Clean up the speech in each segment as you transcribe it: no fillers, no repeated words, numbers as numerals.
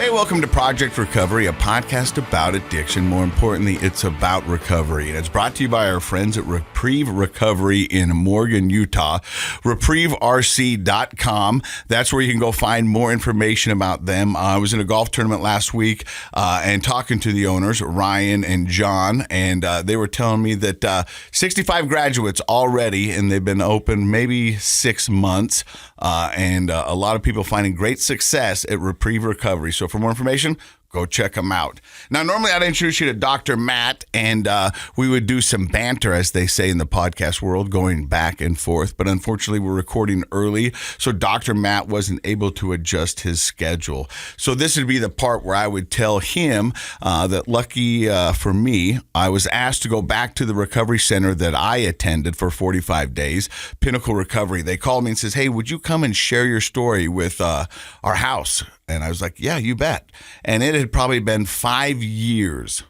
Hey, welcome to Project Recovery, a podcast about addiction. More importantly, it's about recovery. And it's brought to you by our friends at Reprieve Recovery in Morgan, Utah. ReprieveRC.com. That's where you can go find more information about them. I was in a golf tournament last week and talking to the owners, Ryan and John, and they were telling me that 65 graduates already, and they've been open maybe 6 months, and a lot of people finding great success at Reprieve Recovery. So for more information, go check them out. Now, normally I'd introduce you to Dr. Matt, and we would do some banter, as they say in the podcast world, going back and forth. But unfortunately, we're recording early, so Dr. Matt wasn't able to adjust his schedule. So this would be the part where I would tell him that lucky for me, I was asked to go back to the recovery center that I attended for 45 days, Pinnacle Recovery. They called me and says, hey, would you come and share your story with our house? And I was like, yeah, you bet. And it had probably been 5 years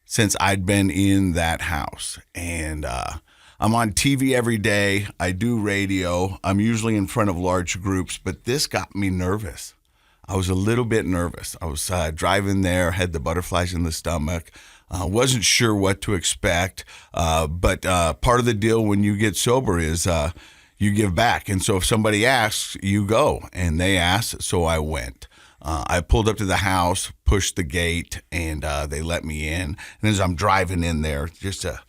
since I'd been in that house. And I'm on TV every day. I do radio. I'm usually in front of large groups, but this got me nervous. I was a little bit nervous. I was driving there, had the butterflies in the stomach. Wasn't sure what to expect. But part of the deal when you get sober is you give back. And so if somebody asks, you go. And they asked, so I went. I pulled up to the house, pushed the gate, and they let me in. And as I'm driving in there, just a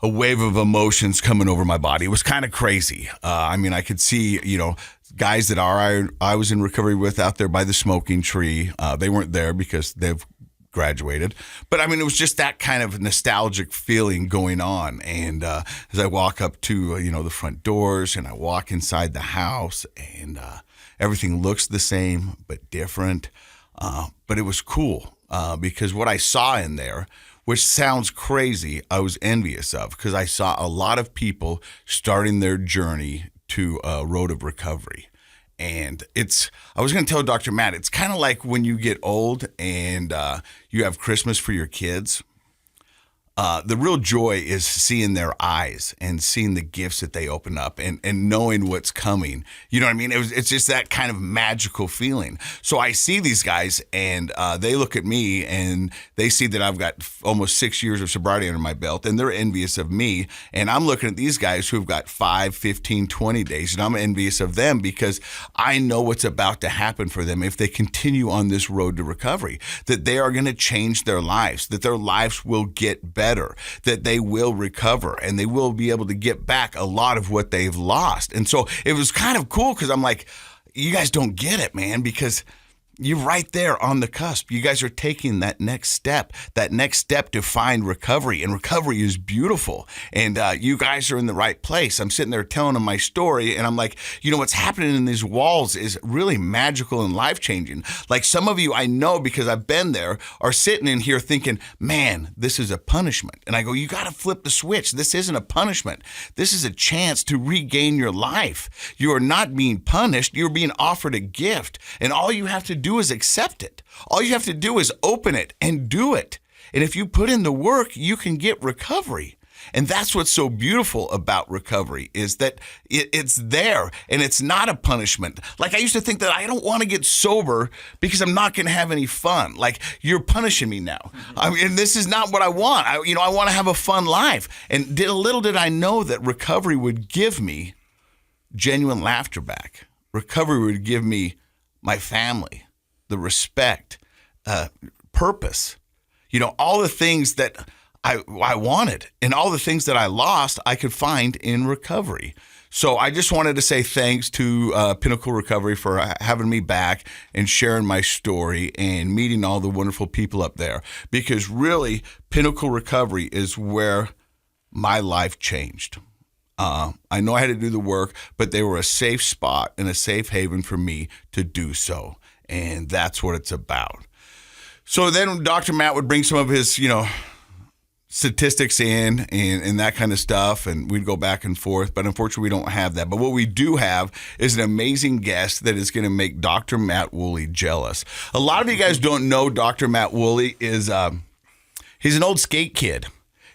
wave of emotions coming over my body. It was kind of crazy. I mean, I could see, guys that I was in recovery with out there by the smoking tree. They weren't there because they've graduated. But I mean, it was just that kind of nostalgic feeling going on. And as I walk up to, the front doors and I walk inside the house and everything looks the same but different. But it was cool because what I saw in there, which sounds crazy, I was envious of because I saw a lot of people starting their journey to a road of recovery. And I was going to tell Dr. Matt, it's kind of like when you get old and you have Christmas for your kids. The real joy is seeing their eyes and seeing the gifts that they open up and knowing what's coming. You know what I mean? It's just that kind of magical feeling. So I see these guys and they look at me and they see that I've got almost 6 years of sobriety under my belt and they're envious of me. And I'm looking at these guys who've got 5, 15, 20 days and I'm envious of them because I know what's about to happen for them if they continue on this road to recovery, that they are going to change their lives, that their lives will get better, that they will recover and they will be able to get back a lot of what they've lost. And so it was kind of cool because I'm like, you guys don't get it, man, because you're right there on the cusp. You guys are taking that next step to find recovery. And recovery is beautiful. And you guys are in the right place. I'm sitting there telling them my story. And I'm like, what's happening in these walls is really magical and life-changing. Like some of you I know because I've been there are sitting in here thinking, man, this is a punishment. And I go, you got to flip the switch. This isn't a punishment. This is a chance to regain your life. You are not being punished. You're being offered a gift. And all you have to do is accept it. All you have to do is open it and do it. And if you put in the work, you can get recovery. And that's what's so beautiful about recovery is that it's there and it's not a punishment. Like I used to think that I don't want to get sober because I'm not going to have any fun. Like you're punishing me now. I mean, this is not what I want. I want to have a fun life. And little did I know that recovery would give me genuine laughter back. Recovery would give me my family, the respect, purpose, all the things that I wanted and all the things that I lost, I could find in recovery. So I just wanted to say thanks to Pinnacle Recovery for having me back and sharing my story and meeting all the wonderful people up there, because really Pinnacle Recovery is where my life changed. I know I had to do the work, but they were a safe spot and a safe haven for me to do so. And that's what it's about. So then Dr. Matt would bring some of his, statistics in and that kind of stuff, and we'd go back and forth. But unfortunately, we don't have that. But what we do have is an amazing guest that is going to make Dr. Matt Woolley jealous. A lot of you guys don't know Dr. Matt Woolley is he's an old skate kid.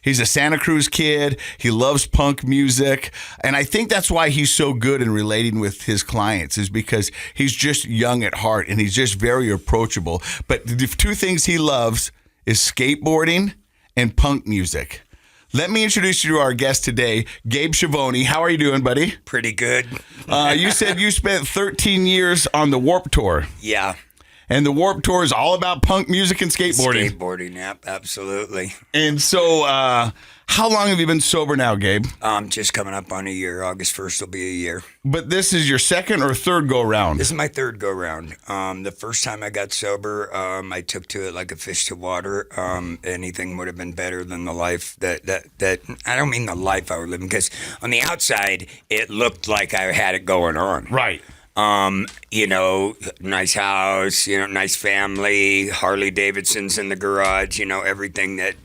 He's a Santa Cruz kid. He loves punk music. And I think that's why he's so good in relating with his clients, is because he's just young at heart and he's just very approachable. But the two things he loves is skateboarding and punk music. Let me introduce you to our guest today, Gabe Schiavonie. How are you doing, buddy? Pretty good. You said you spent 13 years on the Warped Tour. Yeah. And the Warped Tour is all about punk music and skateboarding. Skateboarding, yep, absolutely. And so, how long have you been sober now, Gabe? Just coming up on a year. August 1st will be a year. But this is your second or third go-round? This is my third go-round. The first time I got sober, I took to it like a fish to water. Anything would have been better than the life that I don't mean the life I was living, because on the outside, it looked like I had it going on. Right. Nice house, nice family, Harley Davidsons in the garage, everything that,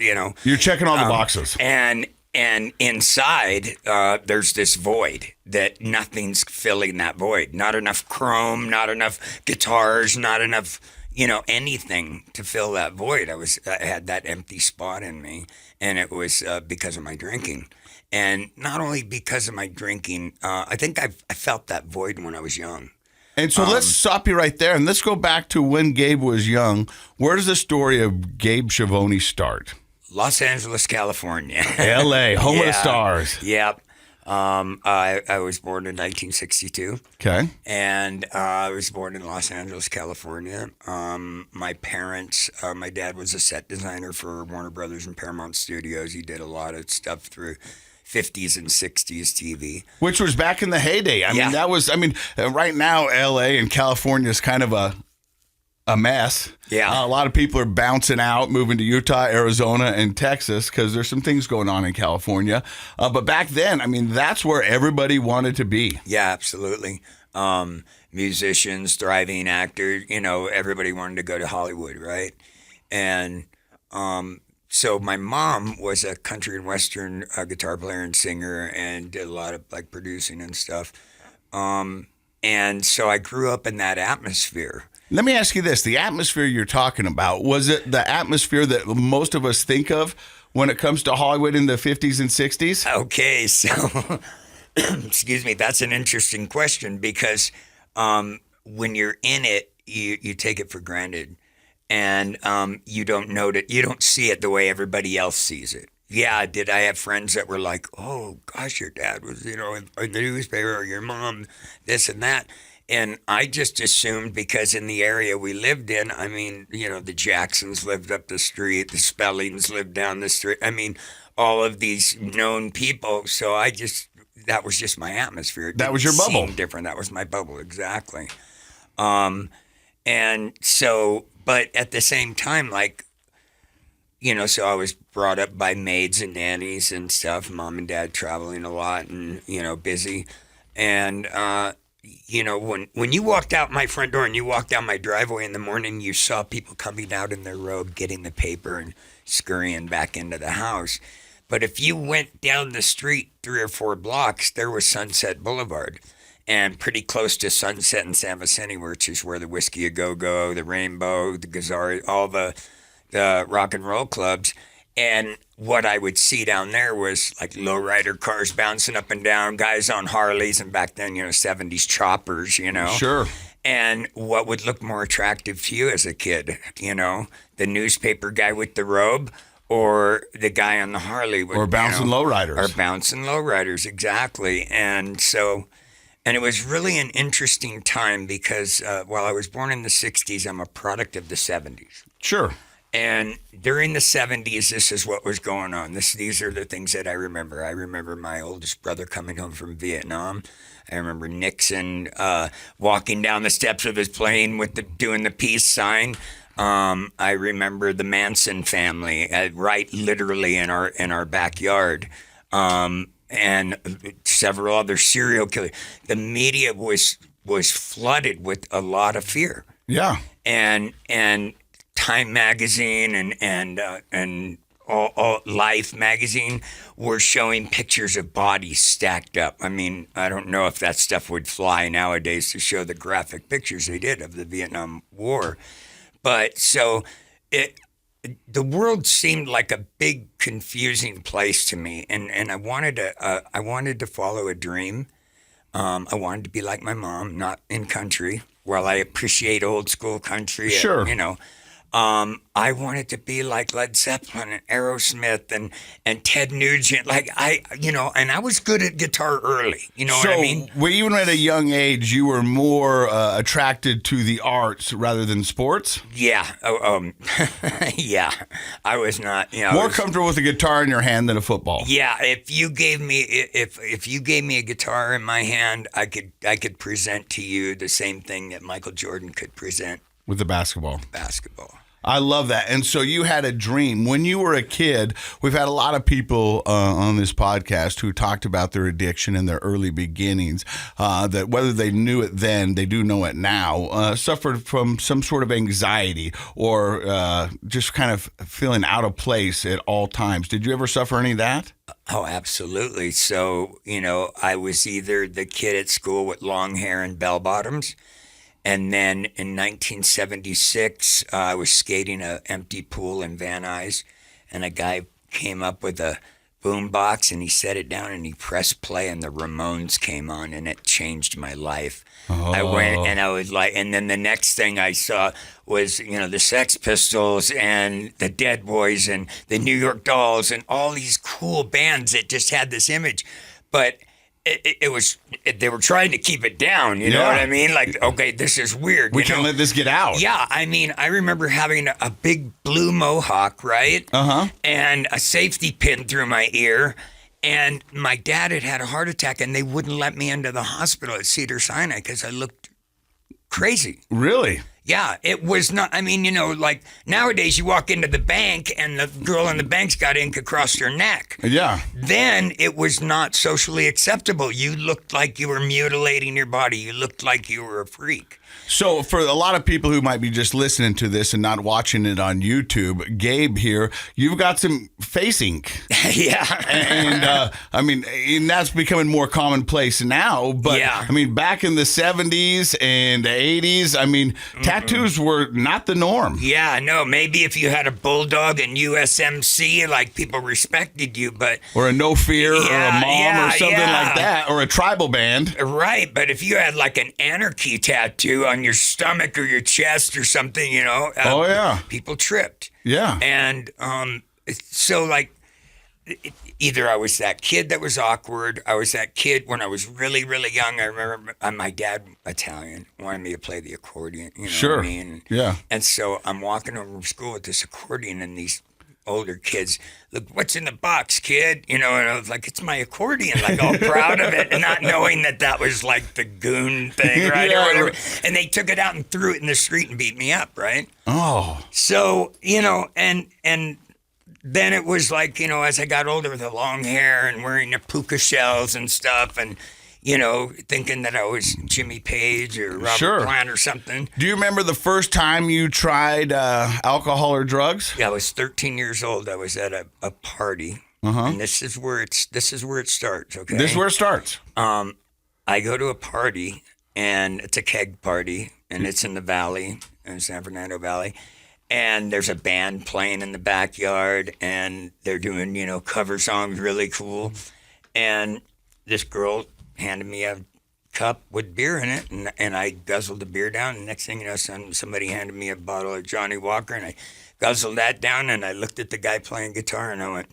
You're checking all the boxes. And inside, there's this void that nothing's filling that void. Not enough chrome, not enough guitars, not enough, anything to fill that void. I had that empty spot in me, and it was because of my drinking. And not only because of my drinking, I think I felt that void when I was young. And so let's stop you right there, and let's go back to when Gabe was young. Where does the story of Gabe Schiavonie start? Los Angeles, California. L.A., home of the stars. Yep. I was born in 1962. Okay. And I was born in Los Angeles, California. My parents, my dad was a set designer for Warner Brothers and Paramount Studios. He did a lot of stuff through 50s and 60s TV. Which was back in the heyday. I mean, right now, L.A. and California is kind of a mess. Yeah. A lot of people are bouncing out, moving to Utah, Arizona, and Texas because there's some things going on in California. But back then, I mean, that's where everybody wanted to be. Yeah, absolutely. Musicians, thriving actors, everybody wanted to go to Hollywood, right? And so my mom was a country and western guitar player and singer and did a lot of like producing and stuff. And so I grew up in that atmosphere. Let me ask you this. The atmosphere you're talking about, was it the atmosphere that most of us think of when it comes to Hollywood in the 50s and 60s? Okay, so, excuse me, that's an interesting question because when you're in it, you take it for granted. And you don't see it the way everybody else sees it. Yeah, did I have friends that were like, oh, gosh, your dad was, in the newspaper, or your mom, this and that. And I just assumed because in the area we lived in, I mean, the Jacksons lived up the street, the Spellings lived down the street. I mean, all of these known people. So that was just my atmosphere. That was your bubble. Seemed different. That was my bubble, exactly. And so, but at the same time, so I was brought up by maids and nannies and stuff, mom and dad traveling a lot and, busy. And, when you walked out my front door and you walked down my driveway in the morning, you saw people coming out in their robe, getting the paper and scurrying back into the house. But if you went down the street 3 or 4 blocks, there was Sunset Boulevard. And pretty close to Sunset and San Vicente, which is where the Whiskey A Go-Go, the Rainbow, the Gazzari, all the rock and roll clubs. And what I would see down there was like lowrider cars bouncing up and down, guys on Harleys, and back then, 70s choppers, Sure. And what would look more attractive to you as a kid, the newspaper guy with the robe or the guy on the Harley. Or bouncing lowriders. Or bouncing lowriders, exactly. And so... And it was really an interesting time because while I was born in the 60s, I'm a product of the 70s. Sure. And during the 70s, this is what was going on. These are the things that I remember. I remember my oldest brother coming home from Vietnam. I remember Nixon walking down the steps of his plane doing the peace sign. I remember the Manson family, right literally in our backyard. And several other serial killers. The media was flooded with a lot of fear. Yeah. And Time magazine and all Life magazine were showing pictures of bodies stacked up. I mean, I don't know if that stuff would fly nowadays to show the graphic pictures they did of the Vietnam War. But so the world seemed like a big confusing place to me, and I wanted to follow a dream. I wanted to be like my mom, not in country. While I appreciate old school country, Sure. I wanted to be like Led Zeppelin and Aerosmith and Ted Nugent. And I was good at guitar early. You know what I mean? So, even at a young age, you were more attracted to the arts rather than sports? Yeah. Yeah. I was not, More comfortable with a guitar in your hand than a football. Yeah, if you gave me a guitar in my hand, I could present to you the same thing that Michael Jordan could present With the basketball. basketball. I love that. And so you had a dream. When you were a kid, we've had a lot of people on this podcast who talked about their addiction and their early beginnings, that whether they knew it then, they do know it now, suffered from some sort of anxiety or just kind of feeling out of place at all times. Did you ever suffer any of that? Oh, absolutely. So, I was either the kid at school with long hair and bell bottoms. And then in 1976, I was skating an empty pool in Van Nuys, and a guy came up with a boom box and he set it down and he pressed play and the Ramones came on and it changed my life. I went and I was like, and then the next thing I saw was, the Sex Pistols and the Dead Boys and the New York Dolls and all these cool bands that just had this image. But they were trying to keep it down, you know what I mean? Like, okay, this is weird. We can't let this get out. Yeah, I mean, I remember having a big blue mohawk, right? And a safety pin through my ear. And my dad had a heart attack, and they wouldn't let me into the hospital at Cedars-Sinai because I looked crazy. Really? Yeah, it was not. I mean, like nowadays you walk into the bank and the girl in the bank's got ink across your neck. Yeah. Then it was not socially acceptable. You looked like you were mutilating your body. You looked like you were a freak. So for a lot of people who might be just listening to this and not watching it on YouTube, Gabe here, you've got some face ink. Yeah. And and that's becoming more commonplace now. But yeah. Back in the 70s and 80s, tattoos were not the norm. Yeah, no, maybe if you had a bulldog and USMC, like people respected you, but... Or a No Fear or a Mom or something like that, or a tribal band. Right, but if you had like an anarchy tattoo on your stomach or your chest or something, people tripped. Yeah. And so like either I was that kid that was awkward, I was that kid when I was really, really young. I remember my dad, Italian, wanted me to play the accordion. Sure. What I mean? Yeah. And so I'm walking over from school with this accordion and these older kids, look, what's in the box, kid? And I was like, it's my accordion, like all proud of it and not knowing that was like the goon thing, right? Yeah. Or whatever. And they took it out and threw it in the street and beat me up, right? Oh. So, and then it was like, as I got older with the long hair and wearing the puka shells and stuff and, thinking that I was Jimmy Page or Robert Plant or something. Do you remember the first time you tried alcohol or drugs? Yeah, I was 13 years old. I was at a party. And this is where it starts, okay? This is where it starts. I go to a party, and it's a keg party, and it's in the valley, in San Fernando Valley. And there's a band playing in the backyard, and they're doing, cover songs, really cool. And this girl handed me a cup with beer in it, and I guzzled the beer down. And next thing you know, somebody handed me a bottle of Johnny Walker, and I guzzled that down, and I looked at the guy playing guitar, and I went,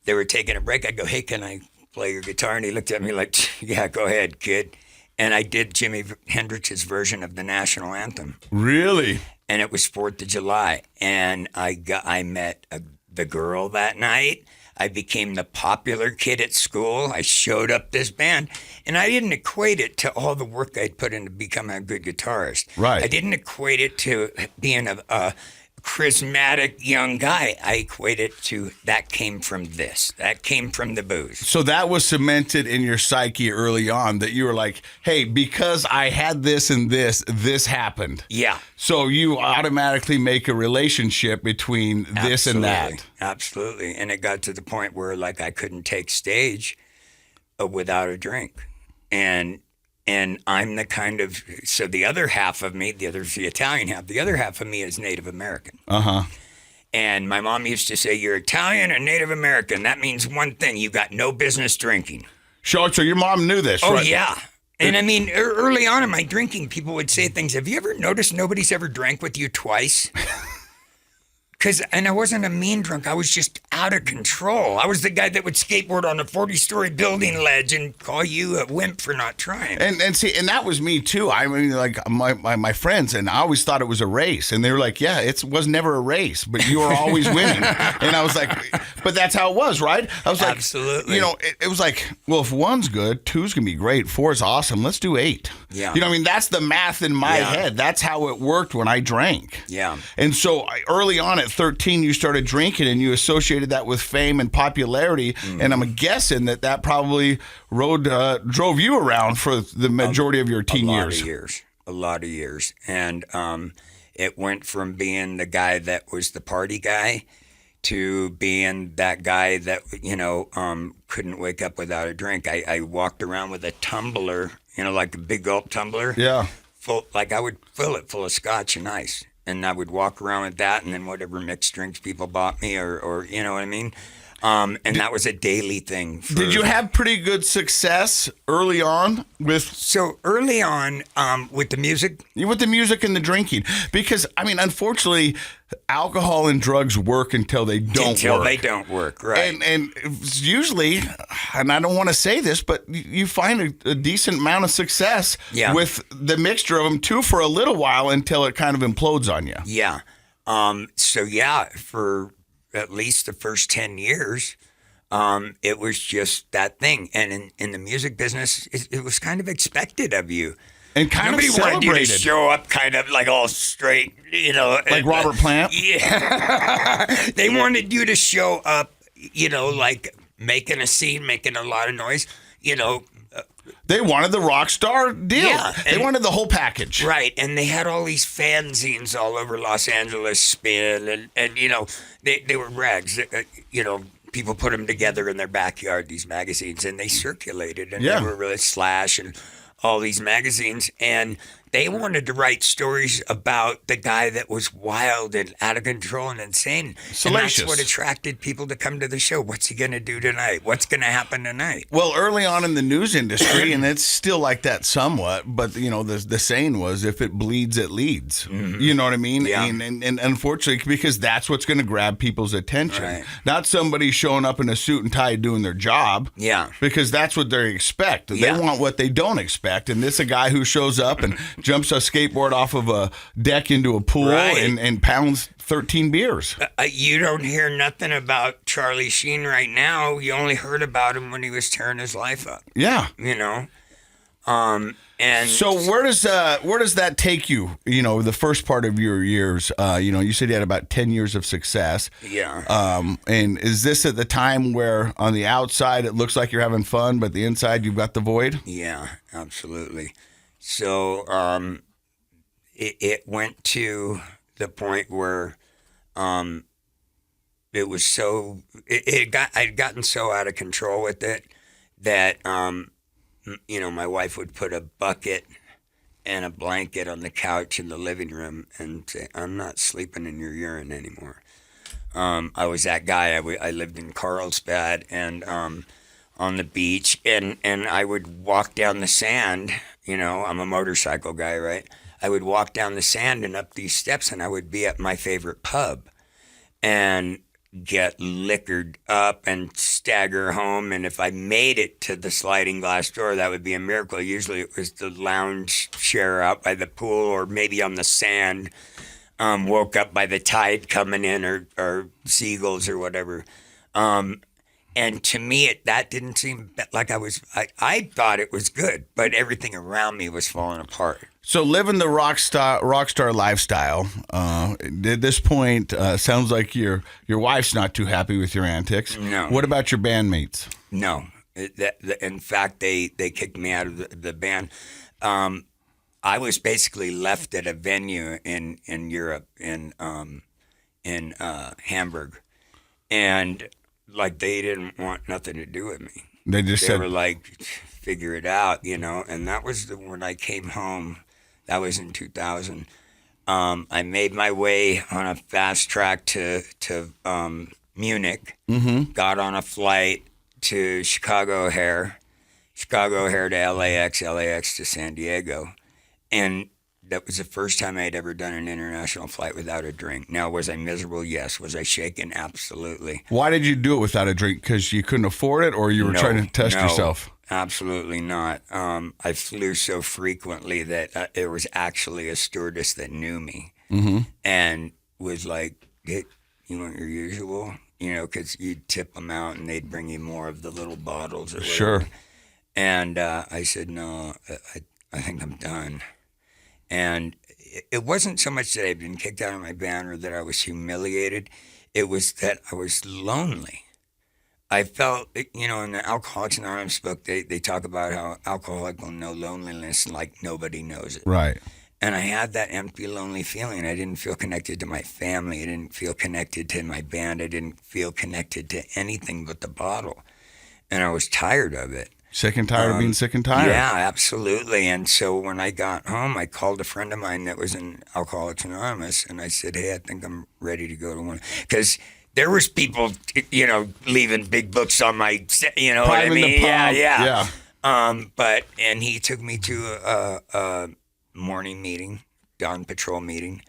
they were taking a break. I go, hey, can I play your guitar? And he looked at me like, yeah, go ahead, kid. And I did Jimi Hendrix's version of the national anthem. Really? And it was 4th of July, and I met the girl that night. I became the popular kid at school. I showed up this band, and I didn't equate it to all the work I'd put into becoming a good guitarist. Right. I didn't equate it to being a charismatic young guy. I equate it to that came from this. That came from the booze. So that was cemented in your psyche early on that you were like, hey, because I had this and this happened. Yeah. So you automatically make a relationship between this and that. Absolutely. And it got to the point where like I couldn't take stage without a drink. And I'm the kind of, so the other half of me, the Italian half, the other half of me is Native American. Uh-huh. And my mom used to say, "You're Italian or Native American. That means one thing: you got no business drinking." So your mom knew this, Oh right? yeah. And I mean, early on in my drinking, people would say things. Have you ever noticed nobody's ever drank with you twice? And I wasn't a mean drunk. I was just out of control. I was the guy that would skateboard on a 40-story building ledge and call you a wimp for not trying. And see, and that was me too. I mean, like my friends, and I always thought it was a race, and they were like, "Yeah, it was never a race, but you were always winning." And I was like, "But that's how it was, right?" I was like, Absolutely. You know, it was like, well, if one's good, two's gonna be great, four is awesome. Let's do 8. Yeah. You know, what I mean, that's the math in my head. That's how it worked when I drank. Yeah. And so early on at 13, you started drinking, and you associated that with fame and popularity. And I'm guessing that probably drove you around for the majority of your teen years. A lot of years. And it went from being the guy that was the party guy to being that guy that, couldn't wake up without a drink. I walked around with a tumbler, like a big gulp tumbler. Yeah. I would fill it full of scotch and ice. And I would walk around with that, and then whatever mixed drinks people bought me, or you know what I mean? And that was a daily thing. Did you have pretty good success early on with? So early on, with the music? With the music and the drinking. Because, I mean, unfortunately, alcohol and drugs work until they don't work. Until they don't work, right. And usually, and I don't want to say this, but you find a decent amount of success with the mixture of them, too, for a little while until it kind of implodes on you. Yeah. For at least the first 10 years, it was just that thing. And in the music business, it was kind of expected of you. And kind Nobody of celebrated. wanted you to show up kind of like all straight, Like Robert Plant? Yeah. They wanted you to show up, like making a scene, making a lot of noise, They wanted the rock star deal. Yeah, they wanted the whole package. Right. And they had all these fanzines all over Los Angeles, Spin, and they were rags. People put them together in their backyard, these magazines, and they circulated. And they were really Slash and all these magazines. And they wanted to write stories about the guy that was wild and out of control and insane. Salacious. And that's what attracted people to come to the show. What's he going to do tonight? What's going to happen tonight? Well, early on in the news industry, and it's still like that somewhat, but, the saying was, if it bleeds, it leads. Mm-hmm. You know what I mean? Yeah. And unfortunately, because that's what's going to grab people's attention. Right. Not somebody showing up in a suit and tie doing their job. Yeah. Because that's what they expect. They Yeah. want what they don't expect. And this is a guy who shows up and jumps a skateboard off of a deck into a pool and pounds 13 beers. You don't hear nothing about Charlie Sheen right now. You only heard about him when he was tearing his life up. Yeah. And so where does that take you? The first part of your years. You said you had about 10 years of success. Yeah. And is this at the time where on the outside it looks like you're having fun, but the inside you've got the void? Yeah, absolutely. So it went to the point where it was so I'd gotten so out of control with it that my wife would put a bucket and a blanket on the couch in the living room and say, "I'm not sleeping in your urine anymore." I was that guy. I lived in Carlsbad and on the beach, and I would walk down the sand. I'm a motorcycle guy, right? I would walk down the sand and up these steps, and I would be at my favorite pub and get liquored up and stagger home. And if I made it to the sliding glass door, that would be a miracle. Usually it was the lounge chair out by the pool or maybe on the sand, woke up by the tide coming in or seagulls or whatever. And to me, that didn't seem like I thought it was good, but everything around me was falling apart. So living the rock star lifestyle, at this point, sounds like your wife's not too happy with your antics. No. What about your bandmates? No. In fact, they kicked me out of the band. I was basically left at a venue in Europe, in Hamburg, and like they didn't want nothing to do with me. They said, were like, figure it out, And that was when I came home. That was in 2000. I made my way on a fast track to Munich. Got on a flight to Chicago O'Hare to LAX to San Diego, and that was the first time I had ever done an international flight without a drink. Now, was I miserable? Yes. Was I shaken? Absolutely. Why did you do it without a drink? Because you couldn't afford it, or you were trying to test yourself? Absolutely not. I flew so frequently that there was actually a stewardess that knew me and was like, "Hey, you want your usual?" You know, because you'd tip them out and they'd bring you more of the little bottles or whatever. Sure. And I said, "No, I think I'm done." And it wasn't so much that I'd been kicked out of my band or that I was humiliated. It was that I was lonely. I felt, you know, in the Alcoholics Anonymous book, they talk about how alcoholics will know loneliness and like nobody knows it. Right. And I had that empty, lonely feeling. I didn't feel connected to my family. I didn't feel connected to my band. I didn't feel connected to anything but the bottle. And I was tired of it. Sick and tired of being sick and tired. Yeah, absolutely. And so when I got home, I called a friend of mine that was in Alcoholics Anonymous, and I said, "Hey, I think I'm ready to go to one." Because there was people, you know, leaving big books on my, you know Priming what I mean? the pump. Yeah. Yeah. And he took me to a morning meeting, dawn patrol meeting,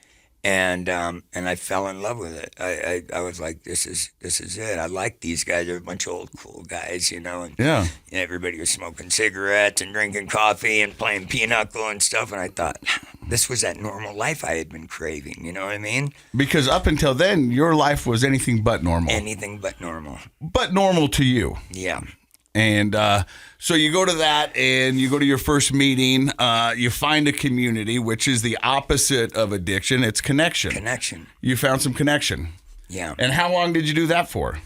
and I fell in love with it. I was like, this is it. I like these guys. They're a bunch of old cool guys, you know. And Yeah. everybody was smoking cigarettes and drinking coffee and playing pinochle and stuff. And I thought, this was that normal life I had been craving. You know what I mean? Because up until then, your life was anything but normal. Anything but normal. But normal to you. Yeah. And so you go to that and you go to your first meeting. You find a community, which is the opposite of addiction. It's connection. Connection. You found some connection. Yeah. And how long did you do that for?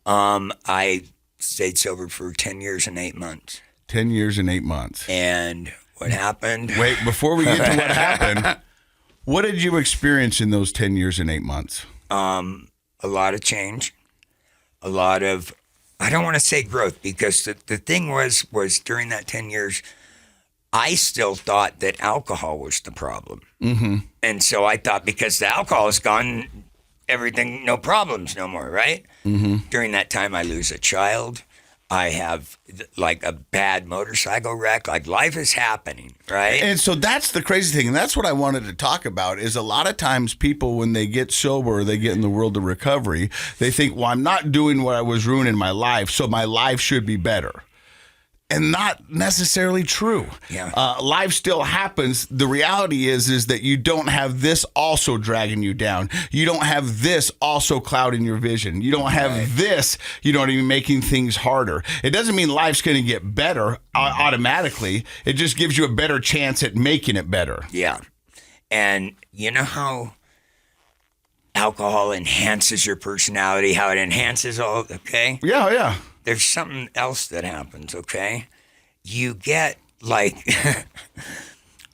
I stayed sober for 10 years and 8 months. 10 years and 8 months. And what happened? Wait, before we get to what happened, what did you experience in those 10 years and 8 months? A lot of change. A lot of, I don't want to say growth, because the thing was during that 10 years, I still thought that alcohol was the problem. Mm-hmm. And so I thought because the alcohol is gone, everything, no problems no more, right? Mm-hmm. During that time, I lose a child. I have like a bad motorcycle wreck. Like life is happening, right? And so that's the crazy thing. And that's what I wanted to talk about is a lot of times people, when they get sober, they get in the world of recovery, they think, well, I'm not doing what I was ruining my life, so my life should be better. And not necessarily true. Yeah. Life still happens. The reality is that you don't have this also dragging you down. You don't have this also clouding your vision. You don't have this, you know what I mean, making things harder. It doesn't mean life's going to get better automatically. It just gives you a better chance at making it better. Yeah. And you know how alcohol enhances your personality, how it enhances all, okay? Yeah. There's something else that happens, okay? You get like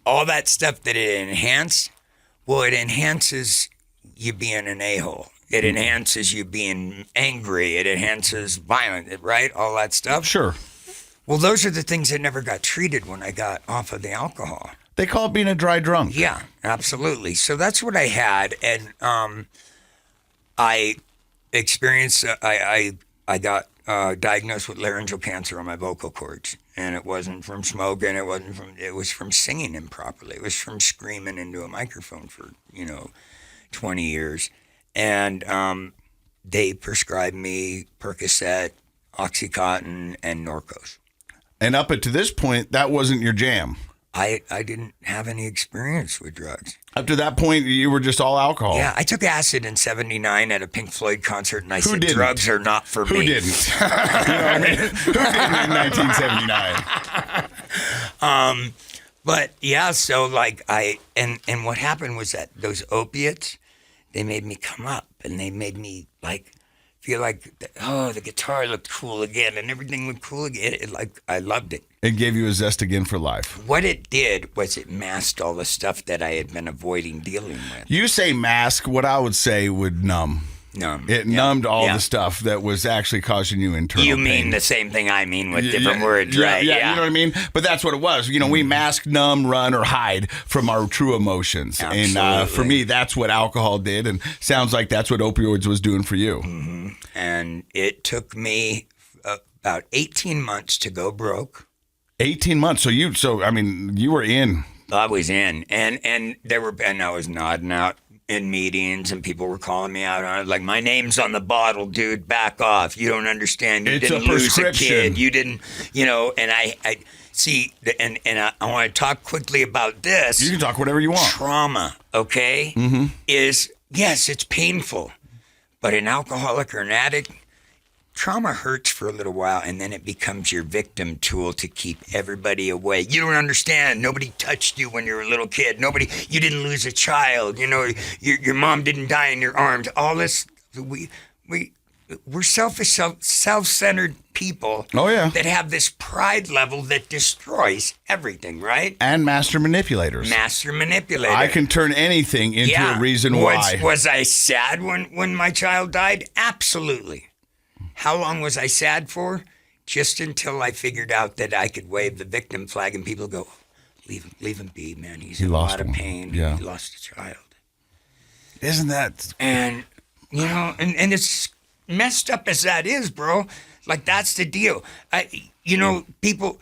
all that stuff that it enhances. Well, it enhances you being an a-hole. It enhances you being angry. It enhances violence, right? All that stuff. Sure. Well, those are the things that never got treated when I got off of the alcohol. They call it being a dry drunk. Yeah, absolutely. So that's what I had. And I experienced, I got diagnosed with laryngeal cancer on my vocal cords, and it wasn't from smoking. It was from singing improperly. It was from screaming into a microphone for 20 years, and they prescribed me Percocet, OxyContin, and Norcos. And up to this point, that wasn't your jam. I didn't have any experience with drugs. Up to that point, you were just all alcohol. Yeah, I took acid in '79 at a Pink Floyd concert, and I said, didn't? drugs are not for Who me. didn't? You know what I mean? Who didn't in 1979? But yeah, so like and what happened was that those opiates, they made me come up, and they made me like feel like, the guitar looked cool again, and everything looked cool again. I loved it. It gave you a zest again for life. What it did was it masked all the stuff that I had been avoiding dealing with. You say mask, what I would say would numb. Numb. It numbed all the stuff that was actually causing you internal You pain. mean the same thing I mean with different words, right? Yeah, you know what I mean? But that's what it was. You know, we mask, numb, run, or hide from our true emotions. Absolutely. And for me, that's what alcohol did. And sounds like that's what opioids was doing for you. Mm-hmm. And it took me about 18 months to go broke. 18 months. So you were in. I was in. And I was nodding out in meetings, and people were calling me out on it, like, my name's on the bottle, dude, back off. You don't understand. You didn't lose a kid. You didn't, and I see, and I want to talk quickly about this. You can talk whatever you want. Trauma, okay, is, yes, it's painful, but an alcoholic or an addict, trauma hurts for a little while, and then it becomes your victim tool to keep everybody away. You don't understand. Nobody touched you when you were a little kid. You didn't lose a child. Your mom didn't die in your arms. All this, we're selfish, self-centered people. Oh, yeah. That have this pride level that destroys everything, right? And master manipulators. I can turn anything into a reason why. Was I sad when my child died? Absolutely. How long was I sad for? Just until I figured out that I could wave the victim flag and people go, leave him be, man. He's in a lot of pain. Yeah. He lost a child. Isn't that? And, and it's messed up as that is, bro. Like, that's the deal. People...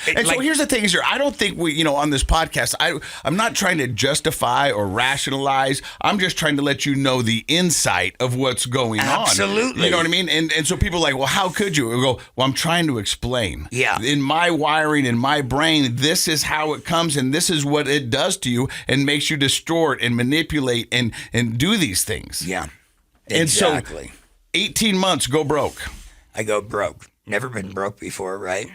And so here's the thing, is I don't think we, on this podcast, I'm not trying to justify or rationalize. I'm just trying to let you know the insight of what's going on. Absolutely. You know what I mean? And so people are like, well, how could you? We go, well, I'm trying to explain. Yeah. In my wiring, in my brain, this is how it comes, and this is what it does to you and makes you distort and manipulate and do these things. Yeah. Exactly. And so 18 months, go broke. I go broke. Never been broke before, right?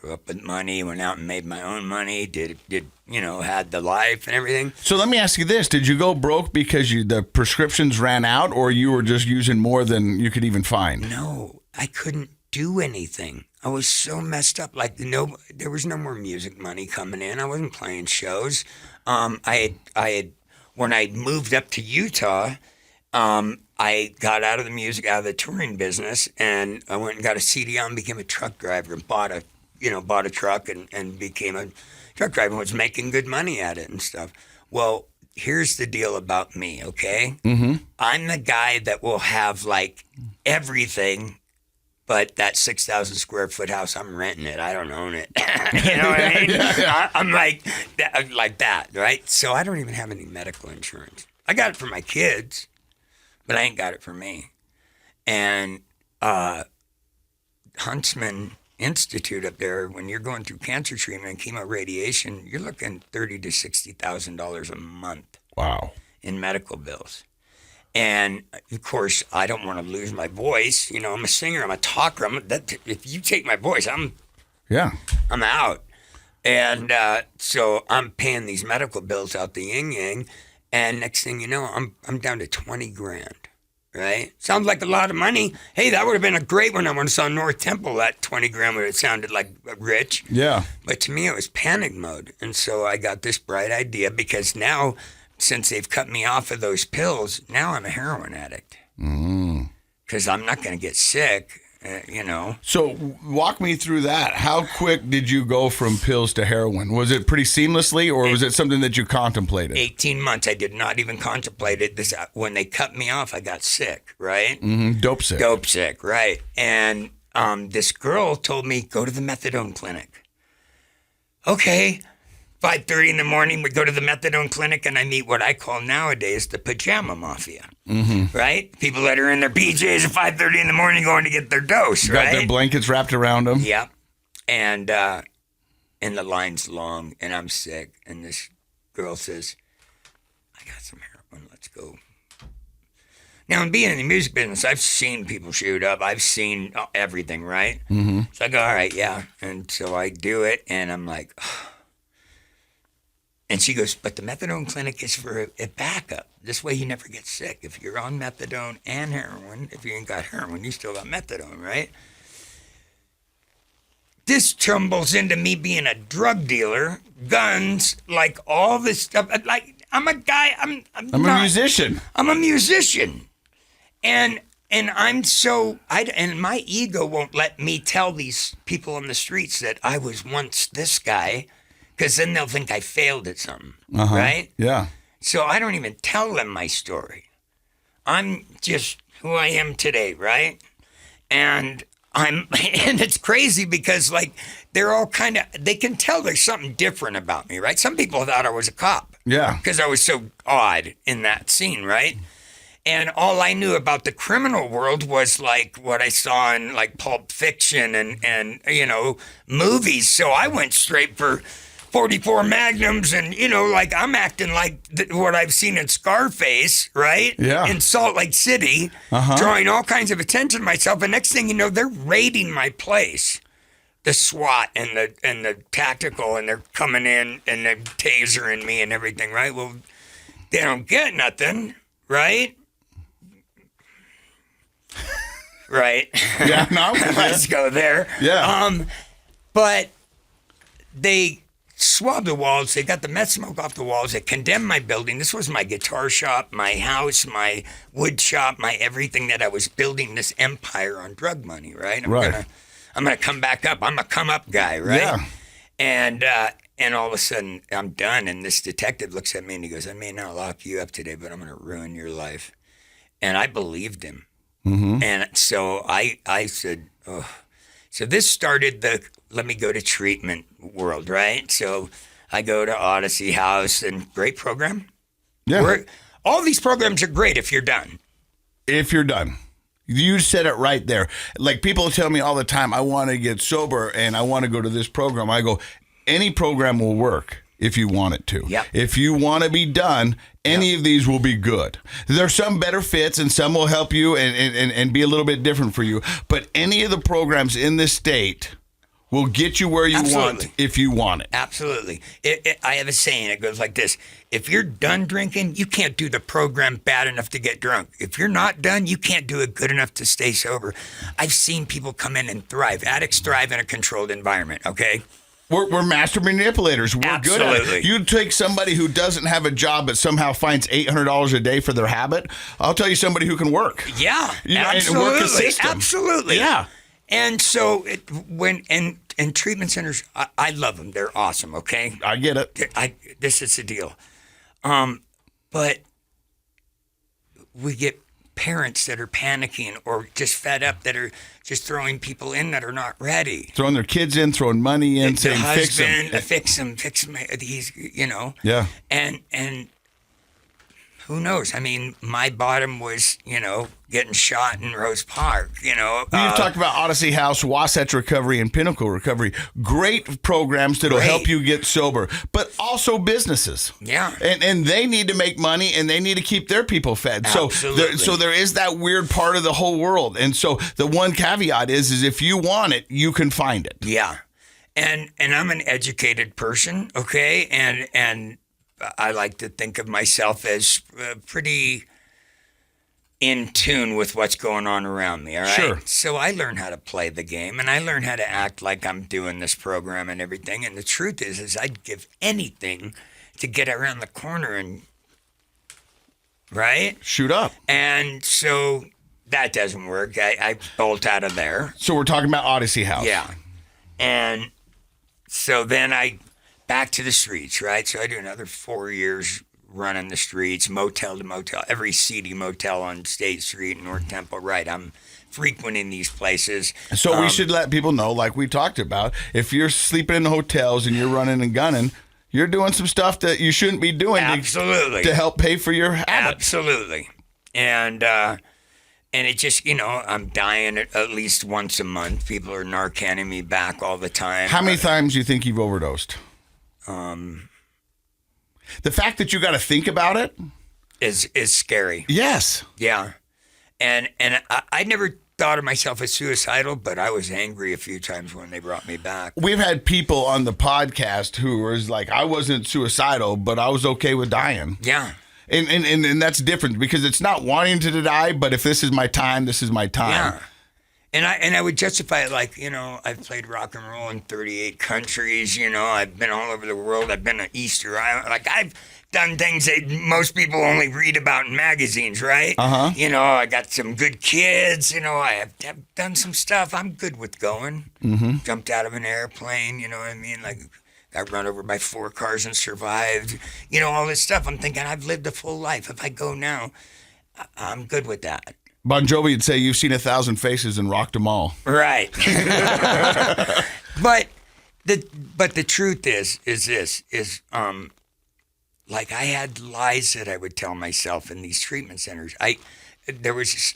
Grew up with money, went out and made my own money, had the life and everything. So let me ask you this. Did you go broke because the prescriptions ran out, or you were just using more than you could even find? No, I couldn't do anything. I was so messed up. Like, there was no more music money coming in. I wasn't playing shows. I had when I moved up to Utah, I got out of the touring business, and I went and got a CDL and became a truck driver and bought a truck and became a truck driver and was making good money at it and stuff. Well, here's the deal about me, okay? Mm-hmm. I'm the guy that will have, like, everything, but that 6,000 square foot house, I'm renting it. I don't own it. You know what I mean? Yeah. I'm like that, right? So I don't even have any medical insurance. I got it for my kids, but I ain't got it for me. And Huntsman Institute up there, when you're going through cancer treatment and chemo radiation, you're looking $30,000 to $60,000 a month. Wow. In medical bills. And of course, I don't want to lose my voice. I'm a singer, I'm a talker. If you take my voice, I'm out. And so I'm paying these medical bills out the yin yang, and next thing you know, I'm down to 20 grand. Right? Sounds like a lot of money. Hey, that would have been a great one. I went and saw North Temple. That 20 grand would have sounded like rich. Yeah. But to me, it was panic mode. And so I got this bright idea, because now, since they've cut me off of those pills, now I'm a heroin addict. Because I'm not going to get sick, So walk me through that. How quick did you go from pills to heroin? Was it pretty seamlessly, or was it something that you contemplated? 18 months. I did not even contemplate it. When they cut me off, I got sick, right? Mm-hmm. Dope sick, right. And this girl told me, go to the methadone clinic. Okay. 5:30 in the morning, we go to the methadone clinic, and I meet what I call nowadays the pajama mafia, right? People that are in their PJs at 5:30 in the morning going to get their dose, right? Got their blankets wrapped around them. Yep. And the line's long, and I'm sick, and this girl says, I got some heroin, let's go. Now, in being in the music business, I've seen people shoot up. I've seen everything, right? Mm-hmm. So I go, all right, yeah. And so I do it, and I'm like, oh. And she goes, but the methadone clinic is for a backup. This way you never get sick. If you're on methadone and heroin, if you ain't got heroin, you still got methadone, right? This tumbles into me being a drug dealer, guns, like all this stuff. Like, I'm a guy, I'm a musician. I'm a musician. And I'm so and my ego won't let me tell these people on the streets that I was once this guy, because then they'll think I failed at something, right? Yeah. So I don't even tell them my story. I'm just who I am today, right? And and it's crazy because like they're all kind of, they can tell there's something different about me, right? Some people thought I was a cop. Yeah. Because I was so odd in that scene, right? And all I knew about the criminal world was like what I saw in like Pulp Fiction and you know, movies. So I went straight for 44 Magnums and, you know, like I'm acting like what I've seen in Scarface, right? Yeah. In Salt Lake City, drawing all kinds of attention to myself. And next thing you know, they're raiding my place. The SWAT and the tactical, and they're coming in and they're tasering me and everything, right? Well, they don't get nothing, right? Right. Yeah, no, Let's go there. Yeah. But they swabbed the walls. They got the meth smoke off the walls. They condemned my building. This was my guitar shop, my house, my wood shop, my everything that I was building this empire on drug money, right? I'm gonna come back up. I'm a come up guy, right? Yeah. And all of a sudden I'm done. And this detective looks at me and he goes, I may not lock you up today, but I'm gonna ruin your life. And I believed him. And so I said, oh. So this started the let me go to treatment world, right? So I go to Odyssey House, and great program. Yeah. All these programs are great if you're done. If you're done. You said it right there. Like people tell me all the time, I want to get sober and I want to go to this program. I go, any program will work if you want it to. Yep. If you want to be done, any of these will be good. There's some better fits and some will help you and be a little bit different for you. But any of the programs in this state will get you where you want if you want it. Absolutely. I have a saying. It goes like this. If you're done drinking, you can't do the program bad enough to get drunk. If you're not done, you can't do it good enough to stay sober. I've seen people come in and thrive. Addicts thrive in a controlled environment, okay? We're master manipulators. We're good at it. You take somebody who doesn't have a job but somehow finds $800 a day for their habit. I'll tell you somebody who can work. Yeah, absolutely. And work a system. Absolutely. Yeah. And so and treatment centers, I love them. They're awesome. Okay. I get it. This is the deal. But we get parents that are panicking or just fed up that are just throwing people in that are not ready. Throwing their kids in, throwing money in, saying fix him. He's, you know. Yeah. And who knows? I mean, my bottom was, you know, getting shot in Rose Park, you know. You've talked about Odyssey House, Wasatch Recovery, and Pinnacle Recovery. Great programs that'll help you get sober, but also businesses. Yeah. And they need to make money and they need to keep their people fed. Absolutely. So there is that weird part of the whole world. And so the one caveat is if you want it, you can find it. Yeah. And I'm an educated person, okay? And I like to think of myself as pretty in tune with what's going on around me, all right? Sure. So I learn how to play the game, and I learn how to act like I'm doing this program and everything. And the truth is I'd give anything to get around the corner and, right? Shoot up. And so that doesn't work. I bolt out of there. So we're talking about Odyssey House. Yeah. And so then back to the streets, right? So I do another 4 years running the streets, motel to motel, every seedy motel on State Street in North Temple, right? I'm frequenting these places. So we should let people know, like we talked about, if you're sleeping in the hotels and you're running and gunning, you're doing some stuff that you shouldn't be doing to help pay for your habit. Absolutely. And it just, you know, I'm dying at least once a month. People are Narcaning me back all the time. How many times do you think you've overdosed? The fact that you got to think about it is scary. Yes. Yeah. And I never thought of myself as suicidal, but I was angry a few times when they brought me back. We've had people on the podcast who was like, I wasn't suicidal, but I was okay with dying. Yeah. And that's different because it's not wanting to die, but if this is my time, this is my time. Yeah. And I would justify it like, you know, I've played rock and roll in 38 countries, you know, I've been all over the world, I've been to Easter Island, like I've done things that most people only read about in magazines, right? You know, I got some good kids. You know, I've done some stuff. I'm good with going. Jumped out of an airplane. You know what I mean? Like, got run over by 4 cars and survived. You know, all this stuff. I'm thinking I've lived a full life. If I go now, I'm good with that. Bon Jovi would say you've seen 1,000 faces and rocked them all. Right. But the truth is like I had lies that I would tell myself in these treatment centers. There was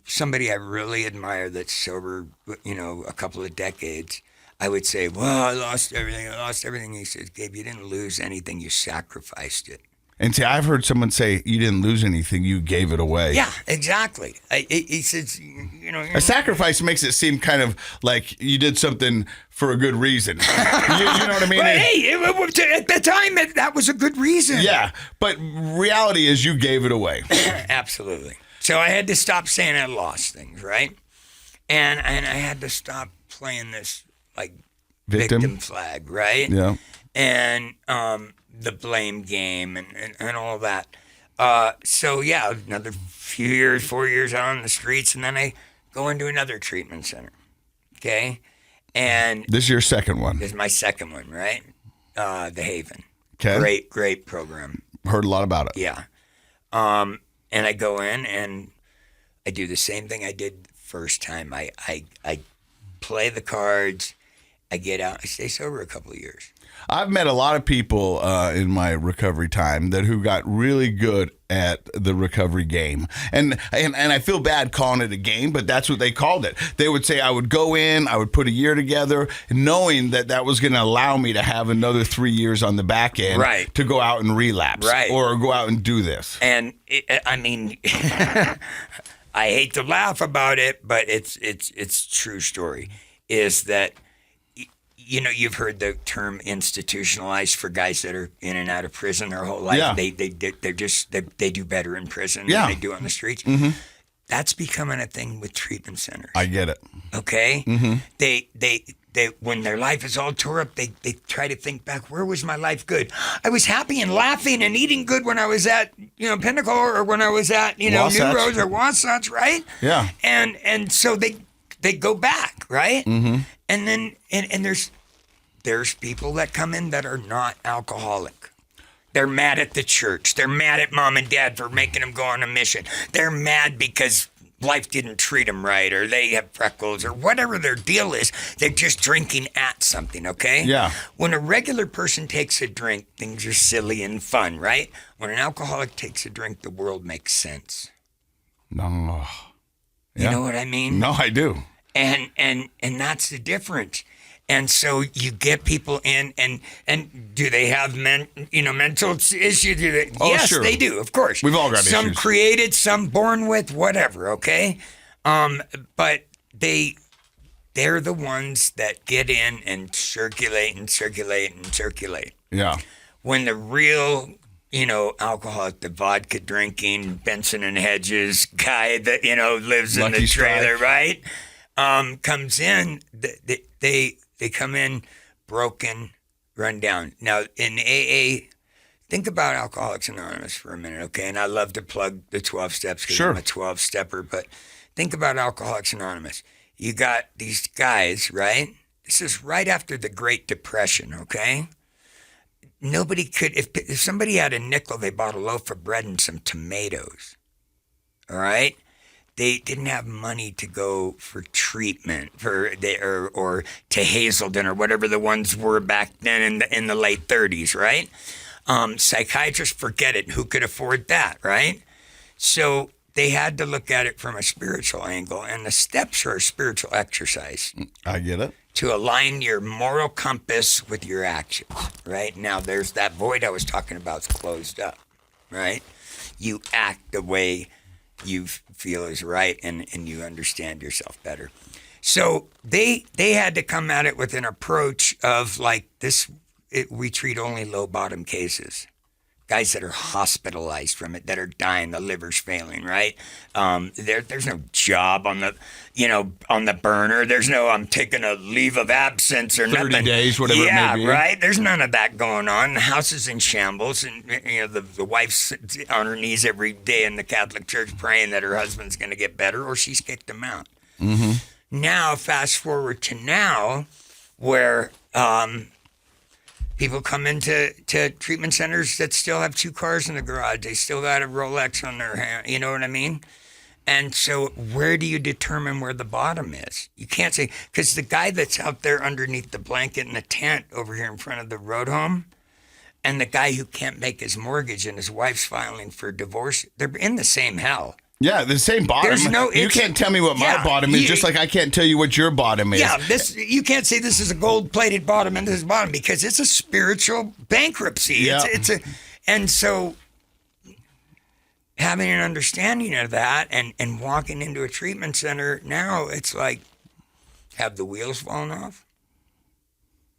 somebody I really admire that's sober, you know, a couple of decades. I would say, well, I lost everything. He says, Gabe, you didn't lose anything. You sacrificed it. And see, I've heard someone say, you didn't lose anything, you gave it away. Yeah, exactly. He says, you know. A sacrifice makes it seem kind of like you did something for a good reason. You know what I mean? But hey, at the time, that was a good reason. Yeah, but reality is you gave it away. Absolutely. So I had to stop saying I lost things, right? And I had to stop playing this, like, victim flag, right? Yeah. And the blame game and all that. So, yeah, another few years, 4 years out on the streets, and then I go into another treatment center, okay? And this is your second one. This is my second one, right? The Haven. Okay. Great program. Heard a lot about it. Yeah. And I go in and I do the same thing I did the first time. I play the cards. I get out. I stay sober a couple of years. I've met a lot of people in my recovery time who got really good at the recovery game. And I feel bad calling it a game, but that's what they called it. They would say I would go in, I would put a year together, knowing that was going to allow me to have another 3 years on the back end to go out and relapse or go out and do this. And I mean, I hate to laugh about it, but it's true story, is that, you know, you've heard the term institutionalized for guys that are in and out of prison their whole life. Yeah. They do better in prison Yeah. than they do on the streets. That's becoming a thing with treatment centers. I get it. Okay? They when their life is all tore up, they try to think back, where was my life good? I was happy and laughing and eating good when I was at, you know, Pinnacle, or when I was at, you know, Wasatch. New Rose or Wasatch, right? Yeah. And so they go back, right? And then and there's people that come in that are not alcoholic. They're mad at the church. They're mad at mom and dad for making them go on a mission. They're mad because life didn't treat them right, or they have freckles, or whatever their deal is. They're just drinking at something, okay? Yeah. When a regular person takes a drink, things are silly and fun, right? When an alcoholic takes a drink, the world makes sense. No. You know what I mean? No, I do. And that's the difference. And so you get people in, and do they have mental issues? Yes, sure. they do, of course. We've all got some issues. created, some born with, whatever. Okay, but they're the ones that get in and circulate and circulate and circulate. Yeah. When the real, you know, alcoholic, the vodka drinking Benson and Hedges guy that, you know, lives in Lucky the trailer, Strike. right? Comes in, they come in broken, run down. Now, in AA, think about Alcoholics Anonymous for a minute, okay? And I love to plug the 12 steps because Sure. I'm a 12-stepper, but think about Alcoholics Anonymous. You got these guys, right? This is right after the Great Depression, okay? Nobody could, if somebody had a nickel, they bought a loaf of bread and some tomatoes, all right? They didn't have money to go for treatment or to Hazelden or whatever the ones were back then in the late 30s, right? Psychiatrists, forget it. Who could afford that, right? So they had to look at it from a spiritual angle, and the steps are a spiritual exercise. I get it. To align your moral compass with your actions, right? Now, there's that void I was talking about, it's closed up, right? You act the way you feel is right, and you understand yourself better. So they had to come at it with an approach of like this, we treat only low bottom cases. guys that are hospitalized from it, that are dying, the liver's failing, right? There's no job on the, on the burner. There's no, I'm taking a leave of absence or 30 nothing. days, whatever it may be. Yeah, right? There's none of that going on. The house is in shambles, and, the wife's on her knees every day in the Catholic Church praying that her husband's going to get better, or she's kicked him out. Mm-hmm. Now, fast forward to now, where people come into treatment centers that still have 2 cars in the garage. They still got a Rolex on their hand. You know what I mean? And so where do you determine where the bottom is? You can't say, because the guy that's out there underneath the blanket in the tent over here in front of the road home, and the guy who can't make his mortgage and his wife's filing for divorce, they're in the same hell. Yeah, the same bottom. You can't tell me what my bottom is, just like I can't tell you what your bottom is. Yeah, you can't say this is a gold-plated bottom and this is bottom, because it's a spiritual bankruptcy. Yeah. And so having an understanding of that and walking into a treatment center now, it's like, have the wheels fallen off?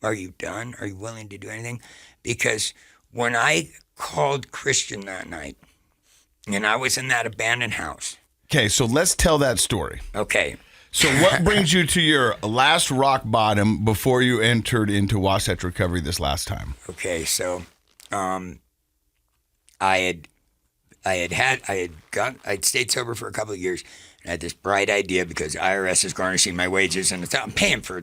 Are you done? Are you willing to do anything? Because when I called Christian that night, and I was in that abandoned house. Okay, so let's tell that story. Okay. So what brings you to your last rock bottom before you entered into Wasatch Recovery this last time? Okay, so I'd stayed sober for a couple of years, and I had this bright idea because IRS is garnishing my wages, and I'm paying for,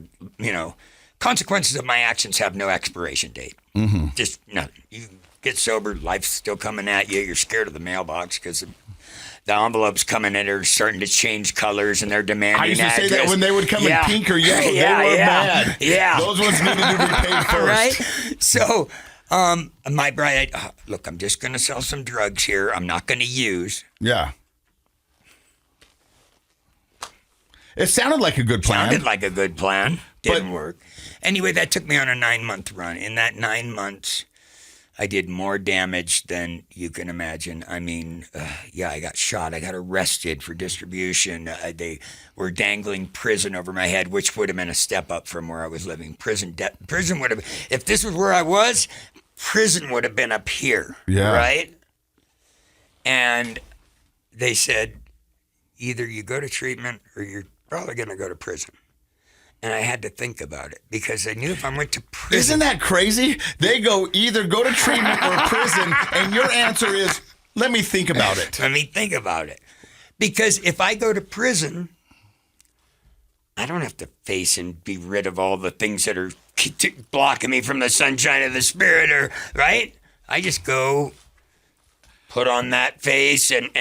consequences of my actions have no expiration date. Mm-hmm. Just nothing. You get sober, life's still coming at you. You're scared of the mailbox because the envelopes coming in are starting to change colors, and they're demanding. I used to address. say that when they would come in pink or yellow, they were mad. Yeah, those ones needed to be paid first. Right. So, my bride, look, I'm just going to sell some drugs here. I'm not going to use. Yeah. It sounded like a good plan. Sounded like a good plan. Didn't work. Anyway, that took me on a 9-month run. In that 9 months, I did more damage than you can imagine. I mean, I got shot. I got arrested for distribution. They were dangling prison over my head, which would have been a step up from where I was living. Prison would have, if this was where I was, prison would have been up here, right? And they said, either you go to treatment or you're probably going to go to prison. And I had to think about it because I knew if I went to prison. Isn't that crazy? They either go to treatment or prison, and your answer is, let me think about it. Let me think about it. Because if I go to prison, I don't have to face and be rid of all the things that are blocking me from the sunshine of the spirit, right? I just go put on that face and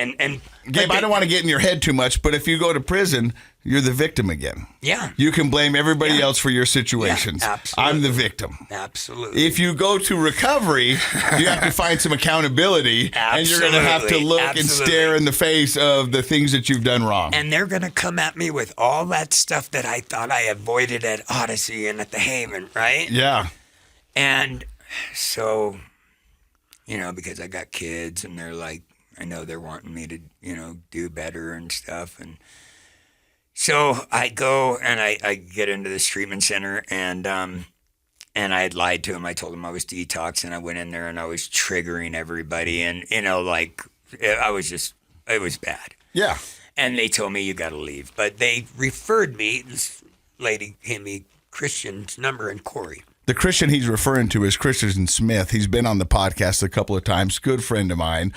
Gabe, I don't want to get in your head too much, but if you go to prison, you're the victim again. Yeah. You can blame everybody else for your situations. Yeah, absolutely. I'm the victim. Absolutely. If you go to recovery, you have to find some accountability. And you're going to have to look and stare in the face of the things that you've done wrong. And they're going to come at me with all that stuff that I thought I avoided at Odyssey and at the Haven, right? Yeah. And so, because I got kids and they're like, I know they're wanting me to, do better and stuff. And so I go and I get into this treatment center and I had lied to him. I told him I was detox, and I went in there and I was triggering everybody. And, it was bad. Yeah. And they told me, you got to leave. But they referred me, this lady gave me Christian's number and Corey. The Christian he's referring to is Christian Smith. He's been on the podcast a couple of times. Good friend of mine.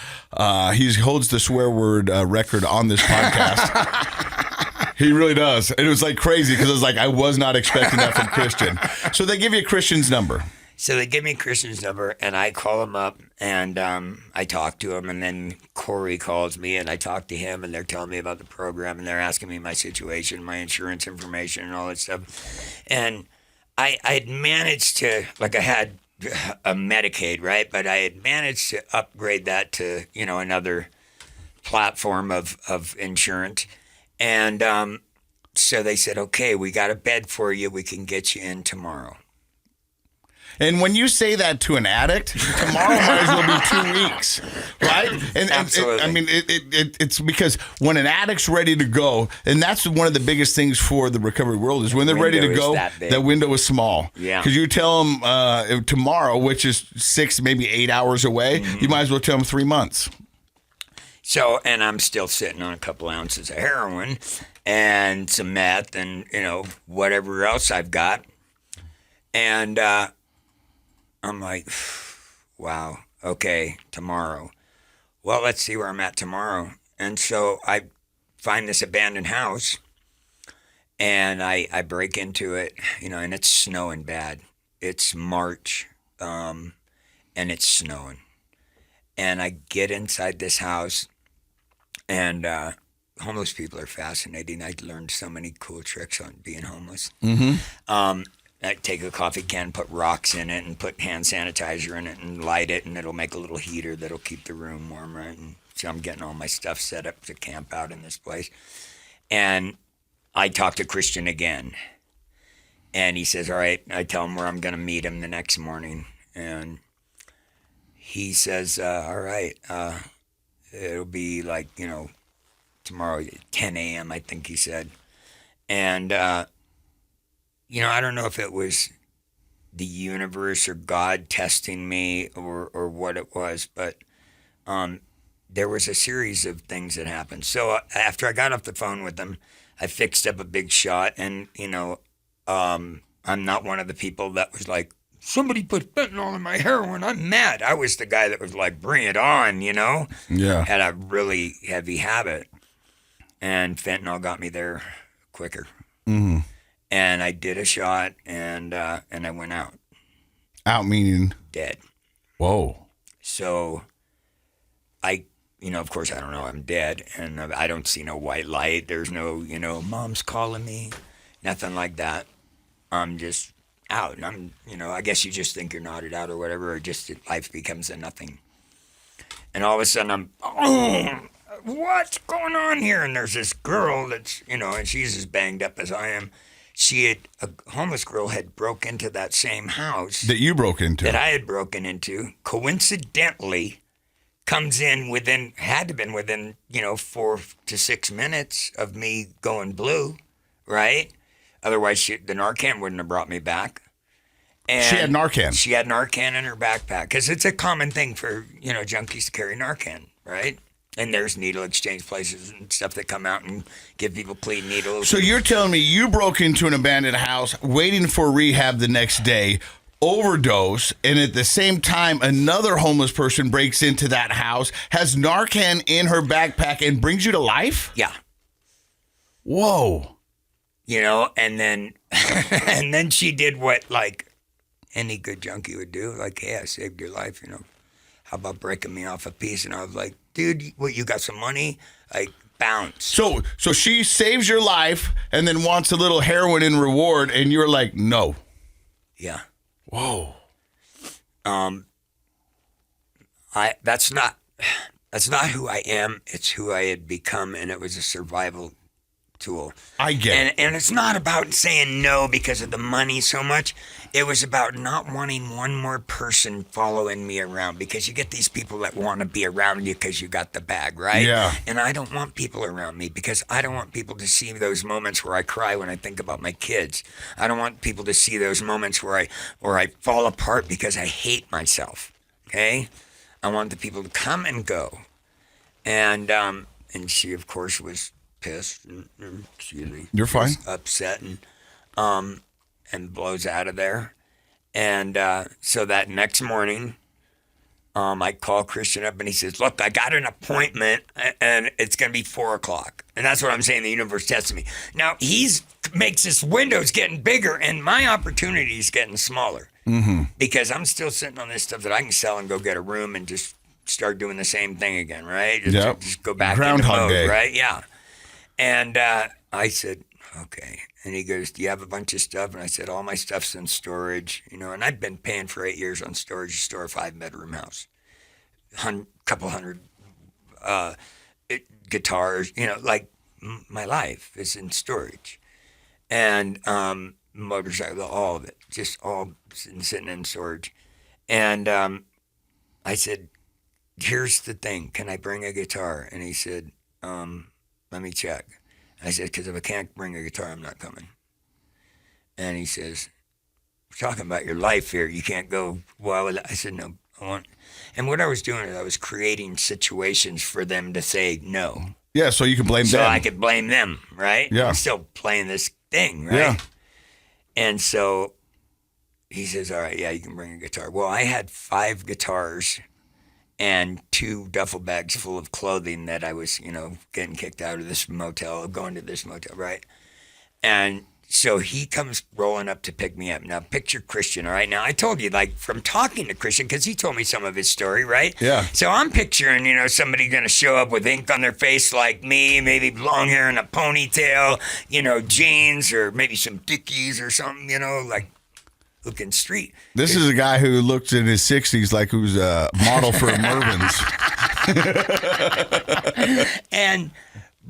He holds the swear word record on this podcast. He really does. It was like crazy because it was like I was not expecting that from Christian. So they give you Christian's number. So they give me Christian's number, and I call him up, and I talk to him, and then Corey calls me, and I talk to him, and they're telling me about the program, and they're asking me my situation, my insurance information, and all that stuff. And I had managed to, I had a Medicaid, right? But I had managed to upgrade that to, another platform of insurance. And so they said, okay, we got a bed for you. We can get you in tomorrow. And when you say that to an addict, tomorrow might as well be 2 weeks, right? And Absolutely. I mean, it's because when an addict's ready to go, and that's one of the biggest things for the recovery world is when they're ready to window is go, that big. that window is small. Yeah. Because you tell them tomorrow, which is 6, maybe 8 hours away, you might as well tell them 3 months. So, and I'm still sitting on a couple ounces of heroin and some meth and, whatever else I've got. And I'm like, wow, okay, tomorrow. Well, let's see where I'm at tomorrow. And so I find this abandoned house and I break into it, and it's snowing bad. It's March, and it's snowing. And I get inside this house, and homeless people are fascinating. I learned so many cool tricks on being homeless. I take a coffee can, put rocks in it, and put hand sanitizer in it, and light it, and it'll make a little heater that'll keep the room warmer. And so I'm getting all my stuff set up to camp out in this place. And I talk to Christian again, and he says, all right, I tell him where I'm going to meet him the next morning. And he says, all right, it'll be like, tomorrow at 10 a.m., I think he said. And, I don't know if it was the universe or God testing me or what it was, but there was a series of things that happened. So after I got off the phone with him, I fixed up a big shot, and, I'm not one of the people that was like, somebody put fentanyl in my heroin, I'm mad. I was the guy that was like, bring it on, Yeah. Had a really heavy habit. And fentanyl got me there quicker. Mm-hmm. And I did a shot, and I went out. Out meaning? Dead. Whoa. So of course I don't know I'm dead, and I don't see no white light. There's no, mom's calling me, nothing like that. I'm just out, and I'm, I guess you just think you're nodded out or whatever, or just life becomes a nothing. And all of a sudden what's going on here? And there's this girl that's, and she's as banged up as I am. A homeless girl had broke into that same house. That you broke into. That I had broken into. Coincidentally, comes in had to been within, 4 to 6 minutes of me going blue, right? Otherwise, the Narcan wouldn't have brought me back. And she had Narcan. She had Narcan in her backpack, because it's a common thing for, junkies to carry Narcan, right? And there's needle exchange places and stuff that come out and give people clean needles. So you're telling me you broke into an abandoned house, waiting for rehab the next day, overdose, and at the same time, another homeless person breaks into that house, has Narcan in her backpack, and brings you to life? Yeah. Whoa. And then and then she did what, like, any good junkie would do. Like, hey, I saved your life, How about breaking me off a piece? And I was like, dude, what, you got some money? Like, bounce. So she saves your life and then wants a little heroin in reward, and you're like, no. Yeah. Whoa. That's not who I am. It's who I had become, and it was a survival tool. I get it. And it's not about saying no because of the money so much. It was about not wanting one more person following me around, because you get these people that want to be around you because you got the bag, right? Yeah. And I don't want people around me because I don't want people to see those moments where I cry when I think about my kids. I don't want people to see those moments where I fall apart because I hate myself. Okay? I want the people to come and go. And she, of course, was pissed and excuse me. You're fine. Upset and blows out of there. And so that next morning, I call Christian up and he says, look, I got an appointment and it's going to be 4:00. And that's what I'm saying. The universe tested me. Now makes this windows getting bigger and my opportunity is getting smaller, because I'm still sitting on this stuff that I can sell and go get a room and just start doing the same thing again. Right. Just go back Groundhog into mode, Day. right. Yeah. And I said, okay. And he goes, do you have a bunch of stuff? And I said, all my stuff's in storage, and I've been paying for 8 years on storage to store a 5-bedroom house. Couple hundred guitars, like my life is in storage. And motorcycle, all of it, just all sitting in storage. And I said, here's the thing, can I bring a guitar? And he said, let me check. I said, because if I can't bring a guitar, I'm not coming. And he says, we're talking about your life here. You can't go, well, I said, no, I want. And what I was doing is I was creating situations for them to say no. Yeah, so you can blame them. So I could blame them, right? Yeah. I'm still playing this thing, right? Yeah. And so he says, all right, yeah, you can bring a guitar. Well, I had 5 guitars and 2 duffel bags full of clothing that I was, getting kicked out of this motel, going to this motel, right? And so he comes rolling up to pick me up. Now, picture Christian, all right? Now, I told you, like, from talking to Christian, because he told me some of his story, right? Yeah. So I'm picturing, somebody going to show up with ink on their face like me, maybe long hair and a ponytail, jeans, or maybe some Dickies or something, like looking street. This is a guy who looked in his 60s like he was a model for Mervyn's.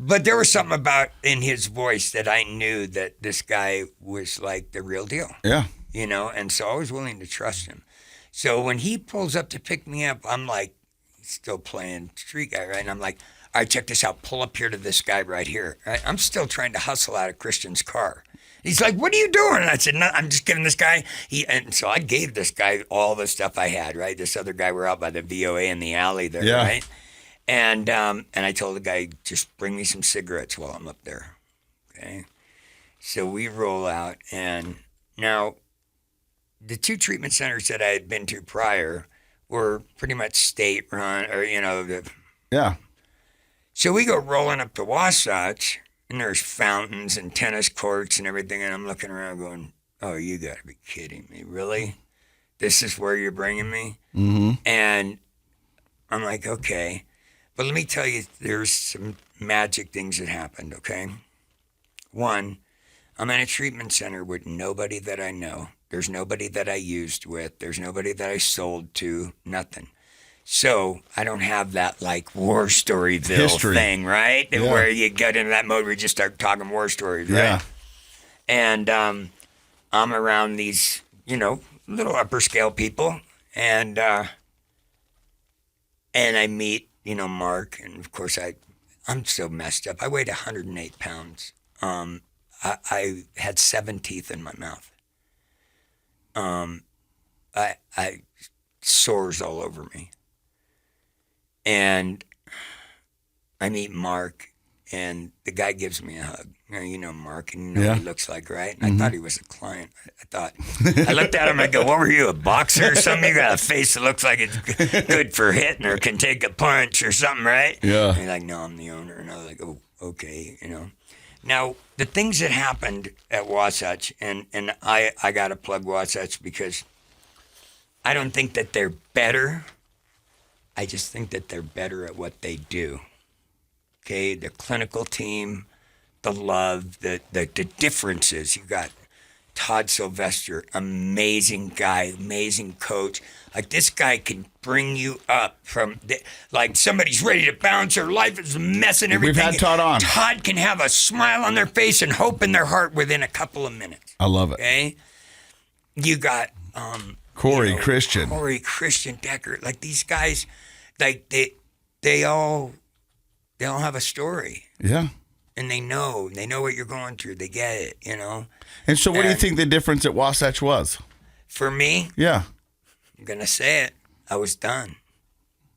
But there was something about in his voice that I knew that this guy was like the real deal. Yeah. And so I was willing to trust him. So when he pulls up to pick me up, I'm like, still playing street guy, right? And I'm like, all right, check this out. Pull up here to this guy right here. Right? I'm still trying to hustle out of Christian's car. He's like, what are you doing? And I said, no, I'm just giving this guy. And so I gave this guy all the stuff I had, right? This other guy, we're out by the VOA in the alley there, Yeah. right? And I told the guy, just bring me some cigarettes while I'm up there, okay? So we roll out, and now the 2 treatment centers that I had been to prior were pretty much state-run, or, Yeah. So we go rolling up to Wasatch, and there's fountains and tennis courts and everything, and I'm looking around going, oh, you got to be kidding me, really? This is where you're bringing me? Mm-hmm. And I'm like, okay. But let me tell you, there's some magic things that happened, okay? One, I'm in a treatment center with nobody that I know. There's nobody that I used with. There's nobody that I sold to, nothing. So I don't have that, like, war storyville History thing, right? Yeah. Where you get into that mode where you just start talking war stories, right? Yeah. And I'm around these, little upper scale people, and I meet, Mark, and of course I'm so messed up. I weighed 108 pounds. I had 7 teeth in my mouth. I sores all over me. And I meet Mark, and the guy gives me a hug. Mark, and what he looks like, right? And I thought he was a client. I looked at him, I go, what were you, a boxer or something? You got a face that looks like it's good for hitting or can take a punch or something, right? Yeah. And he's like, no, I'm the owner. And I was like, oh, okay, Now, the things that happened at Wasatch, and I got to plug Wasatch because I don't think that they're better. I just think that they're better at what they do. Okay, the clinical team, the love, the differences. You got Todd Sylvester, amazing guy, amazing coach. Like, this guy can bring you up from, like, somebody's ready to bounce, their life is a mess and everything. We've had Todd on. Todd can have a smile on their face and hope in their heart within a couple of minutes. I love it. Okay? You got Corey Christian, Decker. Like, these guys, like, they all have a story. Yeah. And they know what you're going through. They get it, And so what do you think the difference at Wasatch was? For me, Yeah. I'm going to say it. I was done.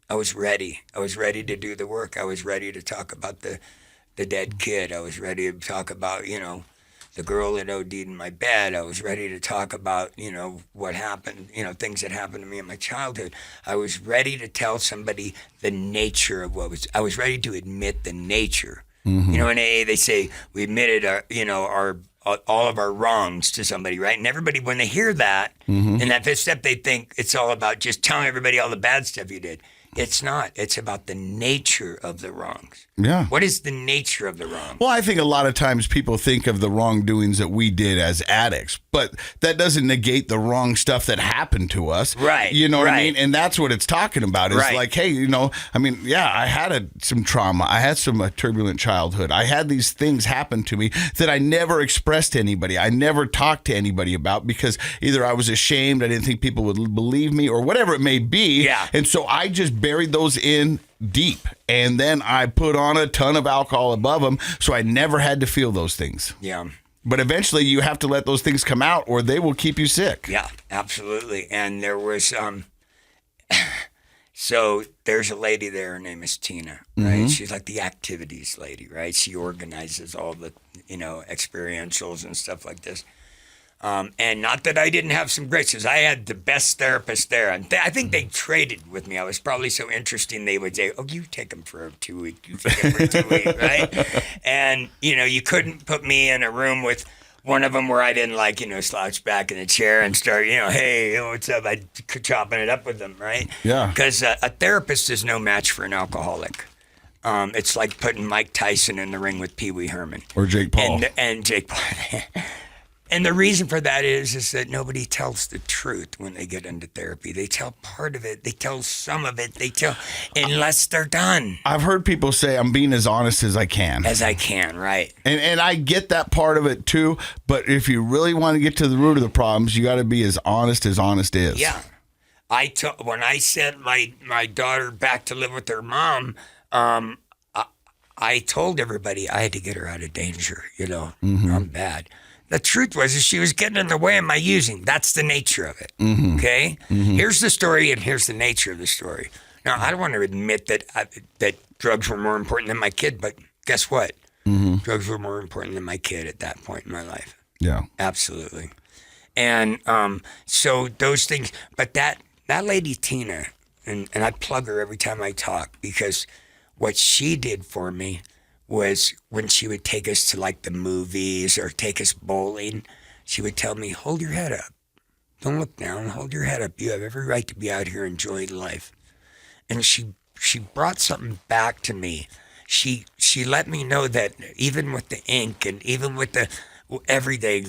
I was ready. I was ready to do the work. I was ready to talk about the dead kid. I was ready to talk about, the girl that OD'd in my bed. I was ready to talk about, what happened, things that happened to me in my childhood. I was ready to tell somebody the nature of I was ready to admit the nature. Mm-hmm. In AA, they say we admitted all of our wrongs to somebody, right? And everybody, when they hear that, in that fifth step, they think it's all about just telling everybody all the bad stuff you did. It's not. It's about the nature of the wrongs. Yeah. What is the nature of the wrong? Well, I think a lot of times people think of the wrongdoings that we did as addicts, but that doesn't negate the wrong stuff that happened to us. Right. You know what I right. mean? And that's what it's talking about. Is Right. like, hey, I mean, yeah, I had some trauma. I had some turbulent childhood. I had these things happen to me that I never expressed to anybody. I never talked to anybody about because either I was ashamed, I didn't think people would believe me, or whatever it may be. Yeah. And so I just buried those in deep, and then I put on a ton of alcohol above them, so I never had to feel those things. Yeah. But eventually you have to let those things come out or they will keep you sick. Yeah, absolutely. And there was so there's a lady there, her name is Tina, right? She's like the activities lady, right? She organizes all the, experientials and stuff like this. And not that I didn't have some great, because I had the best therapist there. And I think they traded with me. I was probably so interesting, they would say, oh, you take them for 2 weeks, you take them for 2 weeks, right? And, you couldn't put me in a room with one of them where I didn't slouch back in a chair and start, hey, what's up? I chopping it up with them, right? Yeah. Because a therapist is no match for an alcoholic. It's like putting Mike Tyson in the ring with Pee Wee Herman. Or Jake Paul. And Jake Paul. And the reason for that is that nobody tells the truth when they get into therapy. They tell part of it. They tell some of it. They tell, unless they're done. I've heard people say I'm being as honest as I can. As I can, right. And I get that part of it too, but if you really want to get to the root of the problems, you got to be as honest is. Yeah. When I sent my daughter back to live with her mom, I told everybody I had to get her out of danger. I'm bad. The truth was she was getting in the way of my using. That's the nature of it. Okay? Here's the story, and here's the nature of the story. Now, I don't want to admit that drugs were more important than my kid, but guess what? Drugs were more important than my kid at that point in my life. Yeah. Absolutely. And so those things, but that lady Tina, and I plug her every time I talk, because what she did for me was when she would take us to the movies or take us bowling, she would tell me, hold your head up. Don't look down. Hold your head up. You have every right to be out here enjoying life. And she brought something back to me. She let me know that even with the ink and even with the everyday,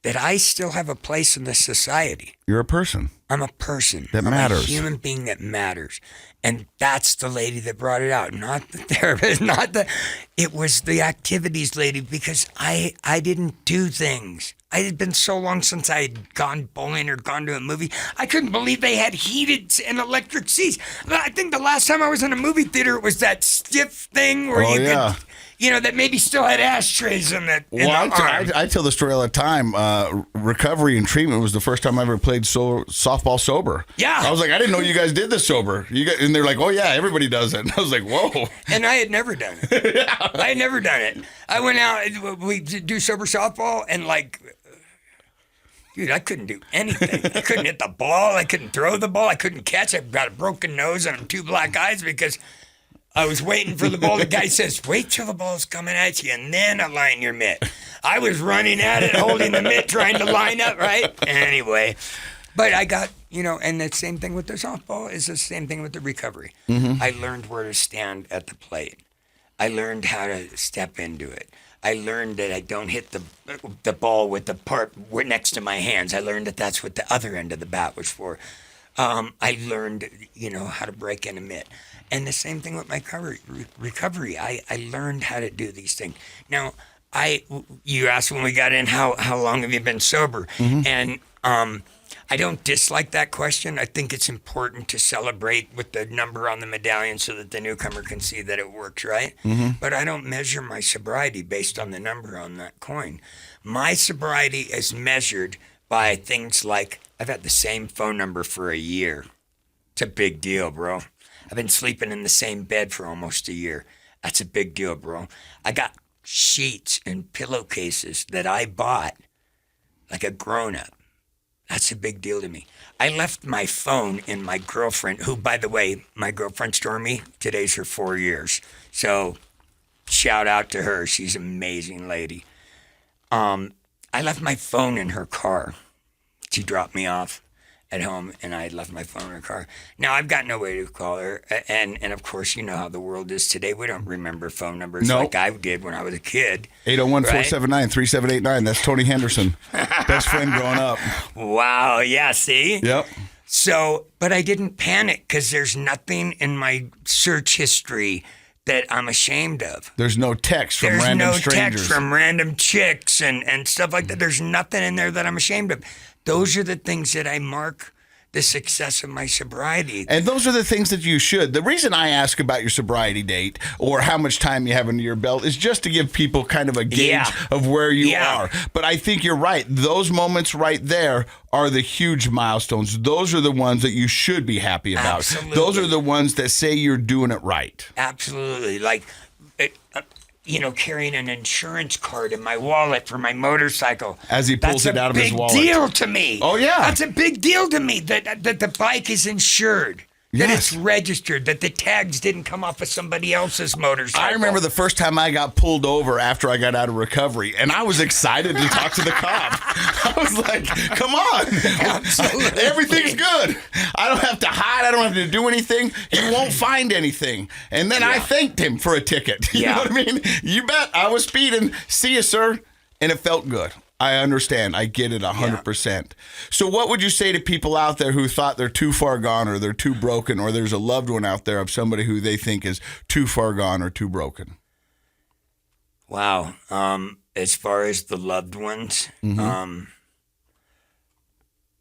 that I still have a place in this society. You're a person. I'm a person. That matters. I'm a human being that matters. And that's the lady that brought it out, not the therapist, it was the activities lady, because I didn't do things. It had been so long since I had gone bowling or gone to a movie. I couldn't believe they had heated and electric seats. I think the last time I was in a movie theater, it was that stiff thing where could, that maybe still had ashtrays in it. Well, I tell the story all the time. Recovery and treatment was the first time I ever played softball sober. Yeah. I was like, I didn't know you guys did this sober. And they're like, oh, yeah, everybody does it. And I was like, whoa. And I had never done it. Yeah. I had never done it. I went out, we do sober softball, and dude, I couldn't do anything. I couldn't hit the ball. I couldn't throw the ball. I couldn't catch. I've got a broken nose and 2 black eyes because I was waiting for the ball. The guy says, wait till the ball's coming at you and then align your mitt. I was running at it, holding the mitt, trying to line up, right? Anyway, but I got, and the same thing with the softball is the same thing with the recovery. I learned where to stand at the plate. I learned how to step into it. I learned that I don't hit the ball with the part next to my hands. I learned that that's what the other end of the bat was for. I learned, how to break in a mitt. And the same thing with my recovery. I learned how to do these things. Now, you asked when we got in, how long have you been sober? And I don't dislike that question. I think it's important to celebrate with the number on the medallion so that the newcomer can see that it works, right? But I don't measure my sobriety based on the number on that coin. My sobriety is measured by things like I've had the same phone number for a year. It's a big deal, bro. I've been sleeping in the same bed for almost a year. That's a big deal, bro. I got sheets and pillowcases that I bought like a grown-up. That's a big deal to me. I left my phone in my girlfriend, who, by the way, my girlfriend Stormy, today's her 4 years. So shout out to her. She's an amazing lady. I left my phone in her car. She dropped me off. at home, and I had left my phone in her car. Now, I've got no way to call her. And of course, you know how the world is today. We don't remember phone numbers Nope. like I did when I was a kid. 801-479-3789. That's Tony Henderson. Best friend growing up. Wow. Yeah, see? Yep. So, but I didn't panic because there's nothing in my search history that I'm ashamed of. There's no text from There's random no strangers. text from random chicks and stuff like that. There's nothing in there that I'm ashamed of. Those are the things that I mark the success of my sobriety. And those are the things that you should. The reason I ask about your sobriety date or how much time you have under your belt is just to give people kind of a gauge of where you are. But I think you're right. Those moments right there are the huge milestones. Those are the ones that you should be happy about. Absolutely. Those are the ones that say you're doing it right. Absolutely. Like, carrying an insurance card in my wallet for my motorcycle. As he pulls it out of his wallet. That's a big deal to me. Oh, yeah. That's a big deal to me that the bike is insured. That Yes. it's registered, that the tags didn't come off of somebody else's motorcycle. I remember the first time I got pulled over after I got out of recovery, and I was excited to talk to the cop. I was like, come on. Absolutely. Everything's good. I don't have to hide. I don't have to do anything. You won't find anything. And then I thanked him for a ticket. You know what I mean? You bet. I was speeding. See you, sir. And it felt good. I understand. I get it 100%. So what would you say to people out there who thought they're too far gone or they're too broken, or there's a loved one out there of somebody who they think is too far gone or too broken? Wow. As far as the loved ones,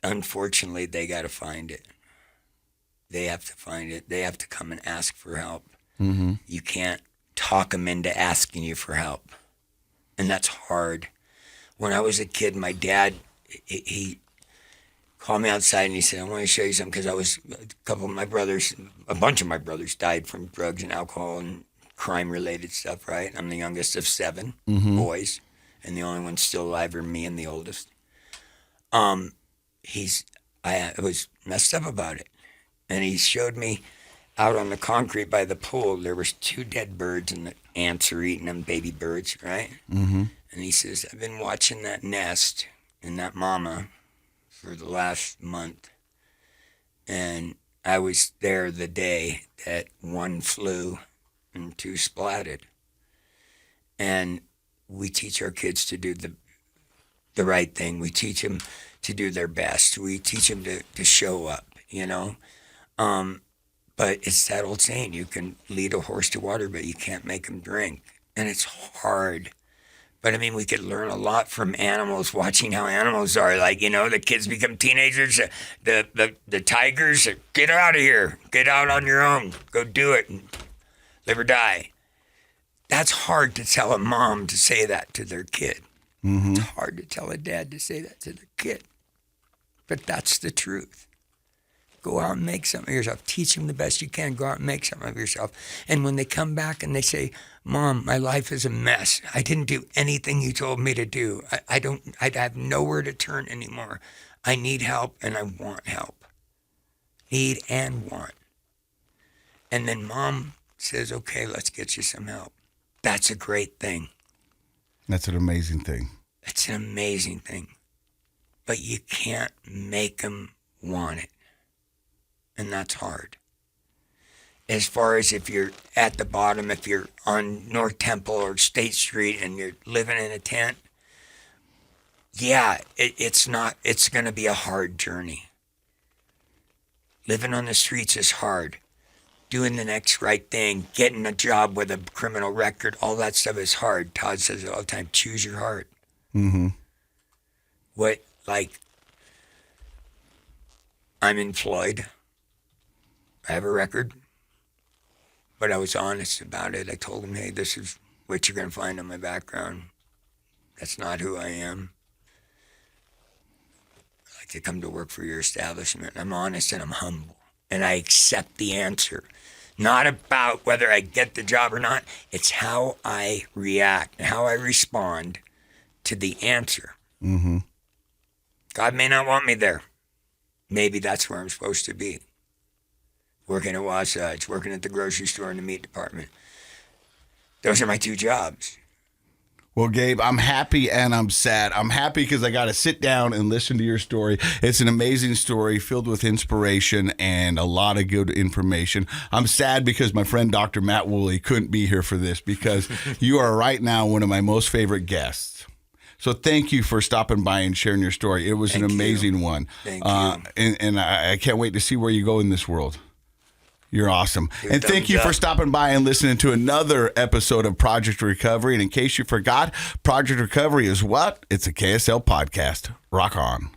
unfortunately, they got to find it. They have to find it. They have to come and ask for help. You can't talk them into asking you for help. And that's hard. When I was a kid, my dad, he called me outside and he said, I want to show you something, because a bunch of my brothers died from drugs and alcohol and crime-related stuff, right? I'm the youngest of 7 boys, and the only one still alive are me and the oldest. I was messed up about it. And he showed me out on the concrete by the pool, there was 2 dead birds and the ants are eating them, baby birds, right? And he says, I've been watching that nest and that mama for the last month. And I was there the day that 1 flew and 2 splatted. And we teach our kids to do the right thing. We teach them to do their best. We teach them to show up, But it's that old saying, you can lead a horse to water, but you can't make him drink. And it's hard. But I mean, we could learn a lot from animals, watching how animals are. Like, the kids become teenagers, the tigers, get out of here, get out on your own, go do it, and live or die. That's hard to tell a mom to say that to their kid. It's hard to tell a dad to say that to their kid. But that's the truth. Go out and make something of yourself. Teach them the best you can. Go out and make something of yourself. And when they come back and they say, Mom, my life is a mess. I didn't do anything you told me to do. I have nowhere to turn anymore. I need help and I want help. Need and want. And then Mom says, okay, let's get you some help. That's a great thing. That's an amazing thing. It's an amazing thing. But you can't make them want it. And that's hard. As far as if you're at the bottom, if you're on North Temple or State Street and you're living in a tent, it's going to be a hard journey. Living on the streets is hard. Doing the next right thing, getting a job with a criminal record, all that stuff is hard. Todd says it all the time, choose your heart. I'm employed. I have a record, but I was honest about it. I told him, hey, this is what you're going to find on my background. That's not who I am. I like to come to work for your establishment. I'm honest and I'm humble, and I accept the answer. Not about whether I get the job or not. It's how I react, how I respond to the answer. God may not want me there. Maybe that's where I'm supposed to be. Working at Wasatch, working at the grocery store in the meat department. Those are my 2 jobs. Well, Gabe, I'm happy and I'm sad. I'm happy because I got to sit down and listen to your story. It's an amazing story filled with inspiration and a lot of good information. I'm sad because my friend Dr. Matt Woolley couldn't be here for this because you are right now one of my most favorite guests. So thank you for stopping by and sharing your story. It was an amazing one. Thank you. And I can't wait to see where you go in this world. You're awesome. And thank you for stopping by and listening to another episode of Project Recovery. And in case you forgot, Project Recovery is what? It's a KSL podcast. Rock on.